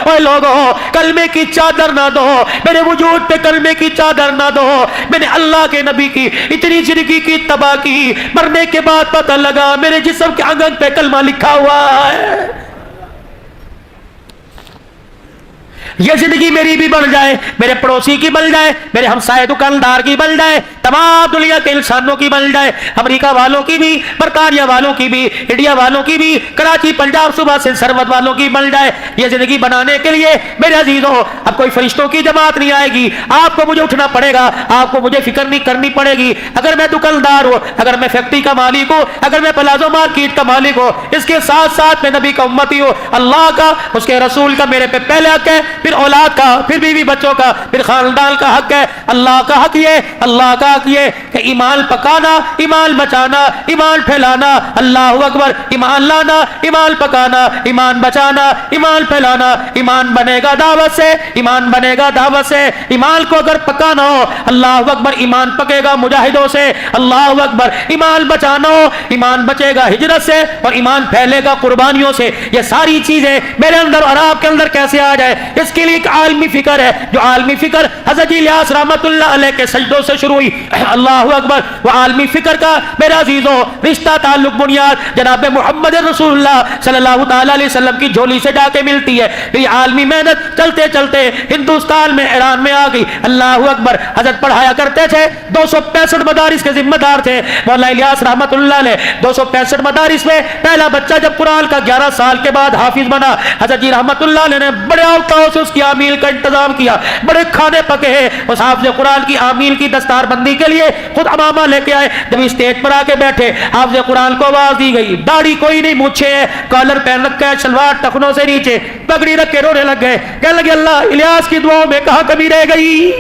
Speaker 1: اے لوگوں، کلمے کی چادر نہ دو، میرے وجود پہ کلمے کی چادر نہ دو۔ میں نے اللہ کے نبی کی اتنی زندگی کی تباہ کی، مرنے کے بعد پتہ لگا میرے جسم کے انگن پہ کلمہ لکھا ہوا ہے۔ یہ زندگی میری بھی بن جائے، میرے پڑوسی کی بن جائے، میرے ہمسائے دکاندار کی بن جائے، تمام دنیا کے انسانوں کی بن جائے، امریکہ والوں کی بھی، برطانیہ والوں کی بھی، انڈیا والوں کی بھی، کراچی پنجاب صوبہ سے سرحد والوں کی بن جائے۔ یہ زندگی بنانے کے لیے میرے عزیزوں اب کوئی فرشتوں کی جماعت نہیں آئے گی، آپ کو مجھے اٹھنا پڑے گا، آپ کو مجھے فکر نہیں کرنی پڑے گی۔ اگر میں دکاندار ہوں، اگر میں فیکٹری کا مالک ہوں، اگر میں پلازو مارکیٹ کا مالک ہوں، اس کے ساتھ ساتھ میں نبی کا امتی ہوں، اللہ کا، اس کے رسول کا میرے پہ پہلے حق ہے، پھر اولاد کا، پھر بیوی بچوں کا، پھر خاندان کا حق ہے۔ اللہ کا حق یہ، اللہ کا حق یہ کہ ایمان پکانا، ایمان بچانا، ایمان پھیلانا۔ اللہ اکبر! ایمان لانا، ایمان پکانا، ایمان بچانا، ایمان پھیلانا۔ ایمان بنے گا دعوت سے، ایمان بنے گا دعوت سے۔ ایمان کو اگر پکانا ہو، اللہ اکبر، ایمان پکے گا مجاہدوں سے۔ اللہ اکبر! ایمان بچانا ہو، ایمان بچے گا ہجرت سے، اور ایمان پھیلے گا قربانیوں سے۔ یہ ساری چیزیں میرے اندر اور آپ کے اندر کیسے آ جائے؟ اس کے لیے ایک عالمی فکر ہے، جو عالمی فکر حضرت الیاس رحمت اللہ علیہ کے سجدوں سے شروع ہوئی۔ اللہ اکبر! وہ عالمی فکر کا میرے عزیزوں رشتہ تعلق بنیاد جناب محمد رسول اللہ صلی اللہ تعالی علیہ وسلم کی جھولی سے جا کے ملتی ہے۔ یہ عالمی محنت چلتے چلتے ہندوستان میں، ایران میں آ گئی۔ اللہ اکبر! حضرت پڑھایا کرتے تھے، 265 مدارس کے ذمہ دار تھے مولانا الیاس رحمت اللہ علیہ۔ 265 مدارس میں پہلا بچہ جب قرآن کا 11 سال کے بعد حافظ بنا، حضرت جی رحمت اللہ علیہ نے بڑے اوقات سے اس کی آمیل کا انتظام کیا، بڑے کھانے پکے ہیں، اس حافظ قرآن کی آمیل کی دستار بندی کے لیے خود امامہ لے کے آئے، جب اسٹیج پر آ کے بیٹھے حافظ قرآن کو آواز دی گئی، داڑھی کوئی نہیں مونچھے ہے، کالر پہن رکھا ہے، شلوار ٹخنوں سے نیچے، پگڑی رکھ کے رونے لگ گئے، کہنے لگے اللہ الیاس کی دعاؤں میں کہاں کمی رہ گئی؟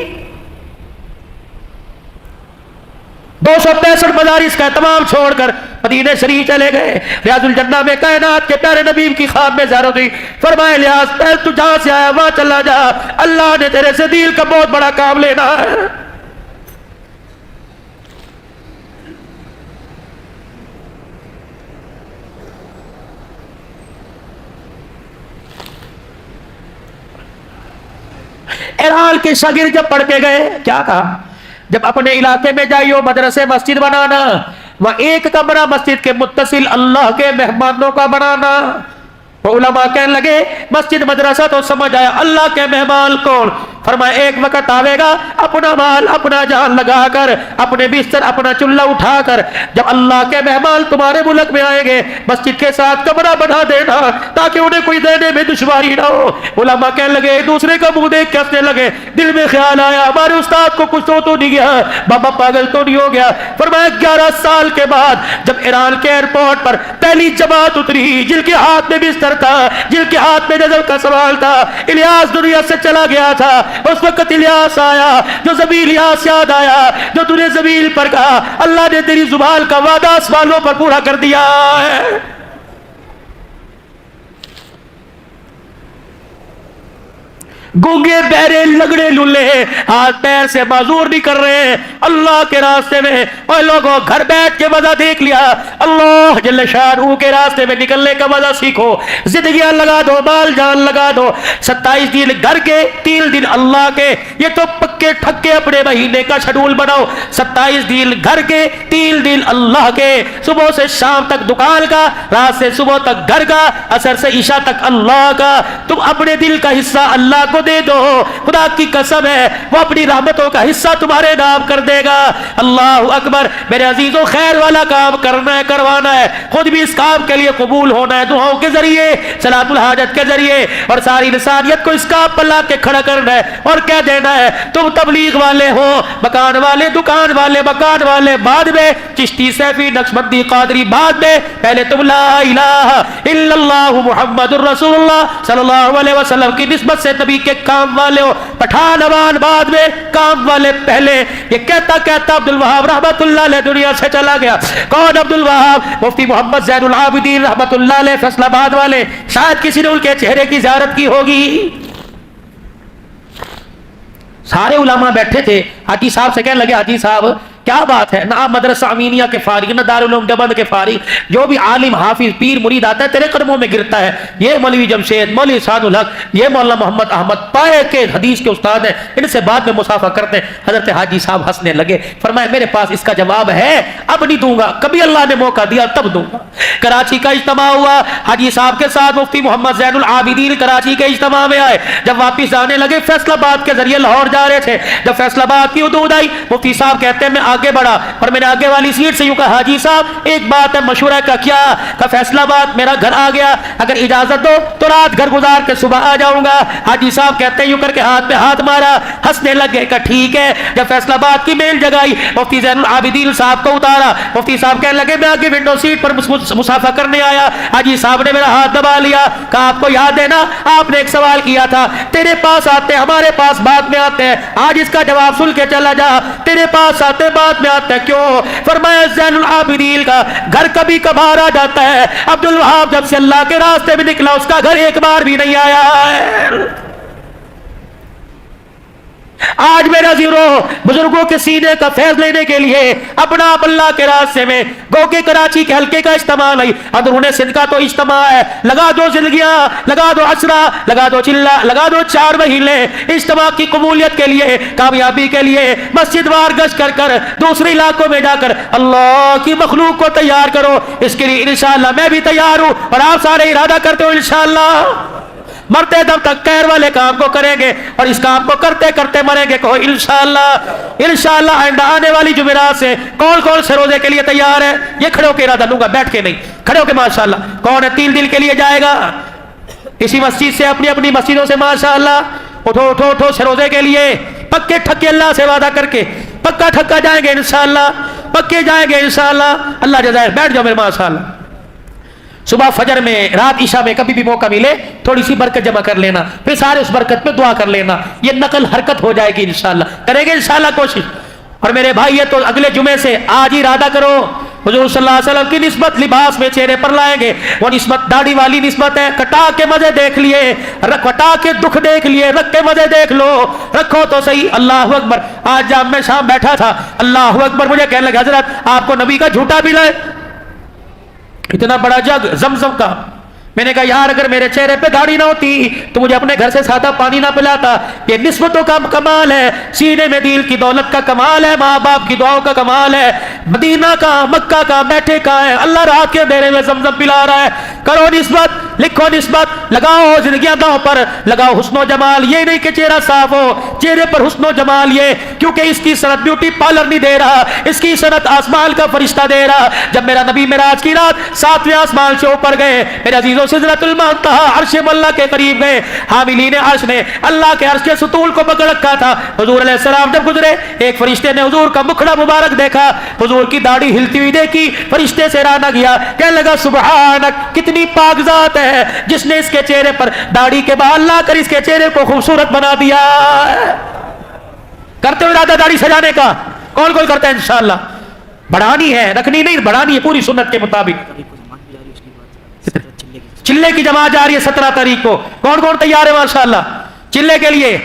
Speaker 1: 265 مدارس کا تمام چھوڑ کر مدینہ شریف چلے گئے، ریاض الجنہ میں کائنات کے پیارے نبی کی خواب میں زیارت ہوئی، فرمایا الیاس تو جہاں سے آیا وہاں چلا جا، اللہ نے تیرے سے دل کا بہت بڑا کام لینا ہے۔ ایران کے شاگرد جب پڑھ کے گئے کیا کہا، جب اپنے علاقے میں جائیو مدرسے مسجد بنانا، وہ ایک کمرہ مسجد کے متصل اللہ کے مہمانوں کا بنانا۔ وہ علماء کہنے لگے مسجد مدرسہ تو سمجھ آیا، اللہ کے مہمان کون؟ فرمایا ایک وقت آوے گا اپنا مال اپنا جان لگا کر، اپنے بستر اپنا چولہا اٹھا کر، جب اللہ کے مہمان تمہارے ملک میں آئیں گے مسجد کے ساتھ کمرہ بنا دینا تاکہ انہیں کوئی دینے میں دشواری نہ ہو۔ علماء کہنے لگے ایک دوسرے کا منہ دیکھ کے ہنسنے لگے، دل میں خیال آیا ہمارے استاد کو کچھ تو نہیں گیا، بابا پاگل تو نہیں ہو گیا۔ فرمایا 11 سال کے بعد جب ایران کے ایئرپورٹ پر پہلی جماعت اتری، جن کے ہاتھ میں بستر تھا، جن کے ہاتھ میں نظر کا سوال تھا، الیاس دنیا سے چلا گیا تھا، اس وقت الیاس آیا جو زبیل الیاس یاد آیا، جو تُو نے زبیل پر کہا اللہ نے تیری زبان کا وعدہ آسمانوں پر پورا کر دیا ہے۔ گونگے بہرے لگڑے لولے ہاتھ پیر سے معذور نہیں کر رہے ہیں اللہ کے راستے میں، اور لوگوں گھر بیٹھ کے مزہ دیکھ لیا، اللہ جل شانہ کے راستے میں نکلنے کا مزہ سیکھو، زندگیاں لگا دو، مال جان لگا دو، 27 دن گھر کے 3 دن اللہ کے، یہ تو پکے ٹھکے اپنے مہینے کا شیڈول بناؤ، 27 دن گھر کے 3 دن اللہ کے، صبح سے شام تک دکان کا، رات سے صبح تک گھر کا، عصر سے عشاء تک اللہ کا، تم اپنے دل کا حصہ اللہ کو دے دو، خدا کی قسم ہے وہ اپنی رحمتوں کا حصہ تمہارے نام کر دے گا۔ اللہ اکبر میرے عزیزوں، خیر والا کام کرنا ہے، کروانا ہے، خود بھی اس کام کے لیے قبول ہونا ہے، دعاؤں کے ذریعے، صلاۃ الحاجت کے ذریعے، اور ساری انسانیت کو اس کام پر لا کے کھڑا کرنا ہے اور کہہ دینا ہے تم تبلیغ والے ہو، مکان والے دکان والے مکان والے بعد میں، چشتی سیفی نقشبندی قادری بعد میں، پہلے تم لا الہ الا اللہ محمد الرسول اللہ صلی اللہ علیہ وسلم کی نسبت سے نبی کے کام والے ہو، پٹھان عوان بعد میں، کام والے پہلے۔ یہ کہتا کہتا عبد الوہاب رحمت اللہ علیہ دنیا سے چلا گیا۔ کون عبد الوہاب؟ مفتی محمد زین العابدین رحمت اللہ علیہ فیصل آباد والے، شاید کسی نے ان کے چہرے کی زیارت کی ہوگی۔ سارے علماء بیٹھے تھے، حاجی صاحب سے کہنے لگے حاجی صاحب کیا بات ہے، نہ آپ مدرسہ امینیہ کے فارغ، نہ دارالعلوم دیوبند کے فارغ، جو بھی عالم حافظ پیر مرید آتا ہے تیرے قدموں میں گرتا ہے، یہ مولوی جمشید، مولوی سعد الحق، یہ مولانا محمد احمد پائے کے حدیث کے استاد ہیں، ان سے بعد میں مصافحہ کرتے ہیں۔ حضرت حاجی صاحب ہنسنے لگے، فرمایا میرے پاس اس کا جواب ہے، اب نہیں دوں گا، کبھی اللہ نے موقع دیا تب دوں گا۔ کراچی کا اجتماع ہوا، حاجی صاحب کے ساتھ مفتی محمد زین العابدین کراچی کے اجتماع میں آئے، جب واپس آنے لگے فیصل آباد کے ذریعے لاہور جا رہے تھے، جب فیصل آباد کی حدود آئی مفتی صاحب کہتے ہیں میں آگے بڑھا اور میں نے آگے والی سیٹ سے یوں کہا حاجی صاحب ایک بات ہے، مشورہ کا کیا؟ کہ فیصل آباد میرا گھر آ گیا، اگر اجازت دو تو رات گھر گزار کے صبح آ جاؤں گا۔ حاجی صاحب کہتے ہیں یوں کر کے ہاتھ پہ ہاتھ مارا، ہنسنے لگے کہ ٹھیک ہے۔ جب فیصل آباد کی میل جگائی مفتی زین العابدین صاحب کو اتارا، مفتی صاحب کہنے لگے میں آگے ونڈو سیٹ پر مصافحہ کرنے آیا۔ حاجی صاحب نے میرا ہاتھ دبا لیا، کہا آپ کو یاد ہے نا آپ نے ایک سوال کیا تھا، تیرے پاس آتے ہمارے پاس بعد میں آتے ہیں، آج اس کا جواب سن کے چلا جا، تیرے پاس آتے بعد میں آتے کیوں؟ فرمایا زین العابدین کا گھر کبھی کبھار آ جاتا ہے، عبد الوہاب جب سے اللہ کے راستے میں نکلا اس کا گھر ایک بار بھی نہیں آیا ہے۔ آج میرا زیرو بزرگوں کے سینے کا فیض لینے کے لیے اپنا آپ اللہ کے راستے میں گو کے کراچی کے حلقے کا اجتماع نہیں، اندرون سندھ کا تو اجتماع ہے، لگا دو زندگیاں، لگا دو عشرہ، لگا دو چلہ، لگا دو 4 مہینے اجتماع کی قبولیت کے لیے، کامیابی کے لیے مسجد وار گشت کر کر دوسرے علاقوں میں جا کر اللہ کی مخلوق کو تیار کرو۔ اس کے لیے انشاءاللہ میں بھی تیار ہوں اور آپ سارے ارادہ کرتے ہو انشاءاللہ مرتے دم تک خیر والے کام کو کریں گے اور اس کام کو کرتے کرتے مریں گے۔ کہو انشاءاللہ۔ انشاءاللہ آئندہ آنے والی جمعرات سے کون کون سے روزے کے لیے تیار ہے؟ یہ کھڑے ہو کے ارادہ لوں گا، بیٹھ کے نہیں، کھڑے ہو کے ماشاءاللہ۔ کون ہے 3 دن کے لیے جائے گا؟ اسی مسجد سے اپنی اپنی مسجدوں سے ماشاءاللہ اٹھو اٹھو اٹھو روزے کے لیے پکے ٹھکے اللہ سے وعدہ کر کے پکا ٹھکا جائیں گے انشاءاللہ، پکے جائیں گے انشاءاللہ، اللہ جزائے. بیٹھ جاؤ میرے ماشاءاللہ. صبح فجر میں، رات عشاء میں کبھی بھی موقع ملے تھوڑی سی برکت جمع کر لینا، پھر سارے اس برکت میں دعا کر لینا. یہ نقل حرکت ہو جائے گی انشاءاللہ. کریں گے انشاءاللہ کوشش. اور میرے بھائی یہ تو اگلے جمعے سے آج ہی ارادہ کرو حضور صلی اللہ علیہ وسلم کی نسبت لباس میں چہرے پر لائیں گے. وہ نسبت داڑھی والی نسبت ہے. کٹا کے مزے دیکھ لیے، کٹا کے دکھ دیکھ لیے، رکھ کے مزے دیکھ لو. رکھو تو صحیح. اللہ اکبر. آج جب میں شام بیٹھا تھا اللہ اکبر مجھے کہنے لگا حضرت آپ کو نبی کا جھوٹا بھی لائے، اتنا بڑا جگ زمزم کا. میں نے کہا یار اگر میرے چہرے پہ داڑھی نہ ہوتی تو مجھے اپنے گھر سے سادہ پانی نہ پلاتا. یہ نسبتوں کا کمال ہے، سینے میں دل کی دولت کا کمال ہے، ماں باپ کی دعاؤں کا کمال ہے، مدینہ کا مکہ کا بیٹھے کا ہے. اللہ رات کے اندھیرے میں زمزم پلا رہا ہے. کرو نسبت، لکھو نسبت، لگاؤ زندگیاں داؤں پر، لگاؤ حسن و جمال. یہ نہیں کہ چہرہ صاف ہو، چہرے پر حسن و جمال. یہ کیونکہ اس کی صنعت بیوٹی پارلر نہیں دے رہا، اس کی صنعت آسمان کا فرشتہ دے رہا. جب میرا نبی معراج کی رات 7ویں آسمان سے اوپر گئے، میرے عزیزوں سدرۃ المنتہا عرش اللہ کے قریب گئے. حاملین عرش نے اللہ کے عرش کے ستون کو پکڑ رکھا تھا. حضور علیہ السلام جب گزرے ایک فرشتے نے حضور کا مکھڑا مبارک دیکھا، حضور کی داڑھی ہلتی ہوئی دیکھی، فرشتے سے رانا گیا. کہنے لگا سبحانک، کتنی پاک ذات ہے جس نے اس کے چہرے پر داڑھی کے بال لا کر اس کے چہرے کو خوبصورت بنا دیا. کرتے ہو ارادہ داڑھی سجانے کا؟ کون کون کرتا ہے؟ انشاءاللہ بڑھانی ہے، رکھنی نہیں، بڑھانی ہے پوری سنت کے مطابق. چلے کی جماعت جا رہی ہے 17 تاریخ کو. کون کون تیار ہے ماشاءاللہ چلے کے لیے؟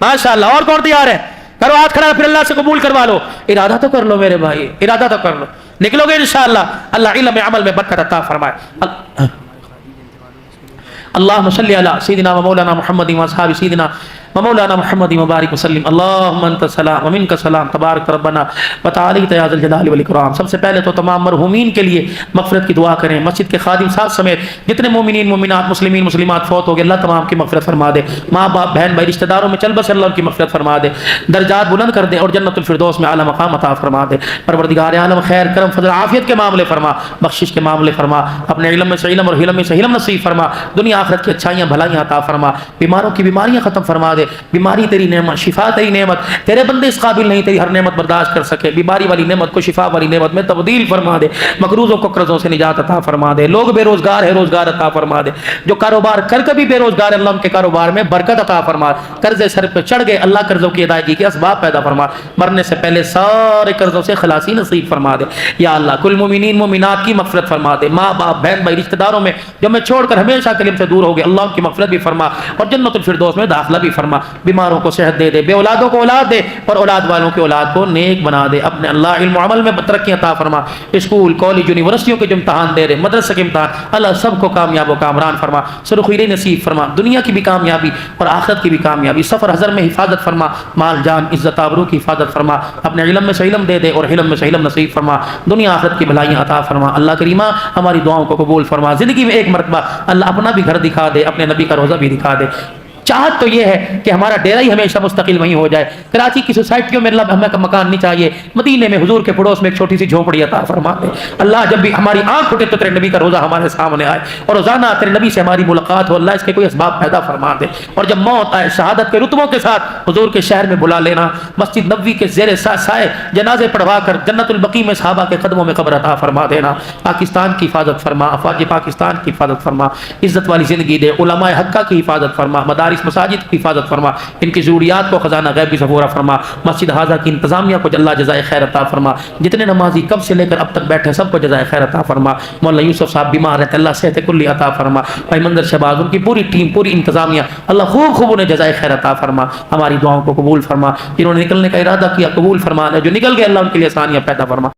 Speaker 1: ماشاءاللہ. اور کون تیار ہے؟ کرو ہاتھ کھڑا، پھر اللہ سے قبول کروا لو. ارادہ تو کر لو میرے بھائی، ارادہ تو کر لو. نکلو گے انشاءاللہ. اللہ علم عمل میں برکت عطا فرمائے. اللہم صلی علی سیدنا و مولانا محمد و اصحاب سیدنا و مولانا محمد مبارک وسلم. اللہم انت السلام و منک السلام تبارک ربنا و تعالیت یا ذا الجلال والاکرام. سب سے پہلے تو تمام مرحومین کے لیے مغفرت کی دعا کریں. مسجد کے خادم صاحب سمیت جتنے مومنین مومنات مسلمین مسلمات فوت ہو گئے اللہ تمام کی مغفرت فرما دے. ماں باپ بہن بھائی رشتہ داروں میں چل بس اللہ ان کی مغفرت فرما دے، درجات بلند کر دے اور جنت الفردوس میں اعلی مقام عطا فرما دے. پروردگار عالم خیر کرم فضل عافیت کے معاملے فرما، بخشش کے معاملے فرما، اپنے علم میں سے علم اور حلم میں سے حلم نصیب فرما. دنیا آخرت کی اچھائیاں بھلائیاں عطا فرما. بیماروں کی بیماریاں ختم فرما دے. بیماری تیری نعمت، شفا تیری نعمت. تیرے بندے اس قابل نہیں تیری ہر نعمت برداشت کر سکے. بیماری والی نعمت کو شفا والی نعمت میں تبدیل فرما دے. مقروضوں کو قرضوں سے نجات عطا فرما دے. لوگ بے روزگار ہے روزگار عطا فرما دے. جو کاروبار کر کبھی بے روزگار اللہ ان کے کاروبار میں برکت عطا فرما. قرضے سر پہ چڑھ گئے اللہ قرضوں کی ادائیگی کے اسباب پیدا فرما. مرنے سے پہلے سارے قرضوں سے خلاصی نصیب فرما دے. یا اللہ کل مومنین مومنات کی مغفرت فرما دے. ماں باپ بہن بھائی رشتہ داروں میں جو میں چھوڑ کر ہمیشہ کے لیے سے دور ہو گئے اللہ کی مغفرت بھی فرما اور جنت الفردوس میں داخلہ بھی فرما. بیماروں کو صحت دے دے، بے اولادوں کو اولاد دے اور اولاد والوں کی اولاد کو نیک بنا دے. اپنے اللہ علم و عمل میں ترقی عطا فرما. اسکول کالج یونیورسٹیوں کے جو امتحان دے رہے مدرسے کے امتحان اللہ سب کو کامیاب و کامران فرما. سرخیرے نصیب فرما. دنیا کی بھی کامیابی اور آخرت کی بھی کامیابی. سفر حضر میں حفاظت فرما. مال جان عزت آبرو کی حفاظت فرما. اپنے علم میں سے علم دے دے اور علم میں سے علم نصیب فرما. دنیا آخرت کی بھلائیاں عطا فرما. اللہ کریمہ ہماری دعاؤں کو قبول فرما. زندگی میں ایک مرتبہ اللہ اپنا بھی گھر دکھا دے، اپنے نبی کا روزہ بھی دکھا دے. چاہت تو یہ ہے کہ ہمارا ڈیرا ہی ہمیشہ مستقل وہیں ہو جائے. کراچی کی سوسائٹیوں میں اللہ ہمیں مکان نہیں چاہیے. مدینے میں حضور کے پڑوس میں ایک چھوٹی سی جھونپڑی عطا فرما دے. اللہ جب بھی ہماری آنکھ کھلے تو تیرے نبی کا روزہ ہمارے سامنے آئے اور روزانہ تیرے نبی سے ہماری ملاقات ہو. اللہ اس کے کوئی اسباب پیدا فرما دے اور جب موت آئے شہادت کے رتبوں کے ساتھ حضور کے شہر میں بلا لینا. مسجد نبوی کے زیر سائے جنازے پڑھوا کر جنت البقیع میں صحابہ کے قدموں میں قبر عطا فرما دینا. پاکستان کی حفاظت فرما. افواج پاکستان کی حفاظت فرما. عزت والی زندگی دے. علماء حقہ کی حفاظت فرما. مدارس مساجد کی حفاظت فرما. ان کی ضروریات کو خزانہ غیب کی صفورہ فرما. مسجد حاضہ کی انتظامیہ کو اللہ جزائے خیر عطا فرما. جتنے نمازی کب سے لے کر اب تک بیٹھے سب کو جزائے خیر عطا فرما. مولانا یوسف صاحب بیمار رہتے اللہ صحت کلی عطا فرما. بھائی منظر شہباز ان کی پوری ٹیم پوری انتظامیہ اللہ خوب خوب انہیں جزائے خیر عطا فرما. ہماری دعاؤں کو قبول فرما. جنہوں نے نکلنے کا ارادہ کیا قبول فرما. جو نکل گئے اللہ ان کے لیے آسانیاں پیدا فرما.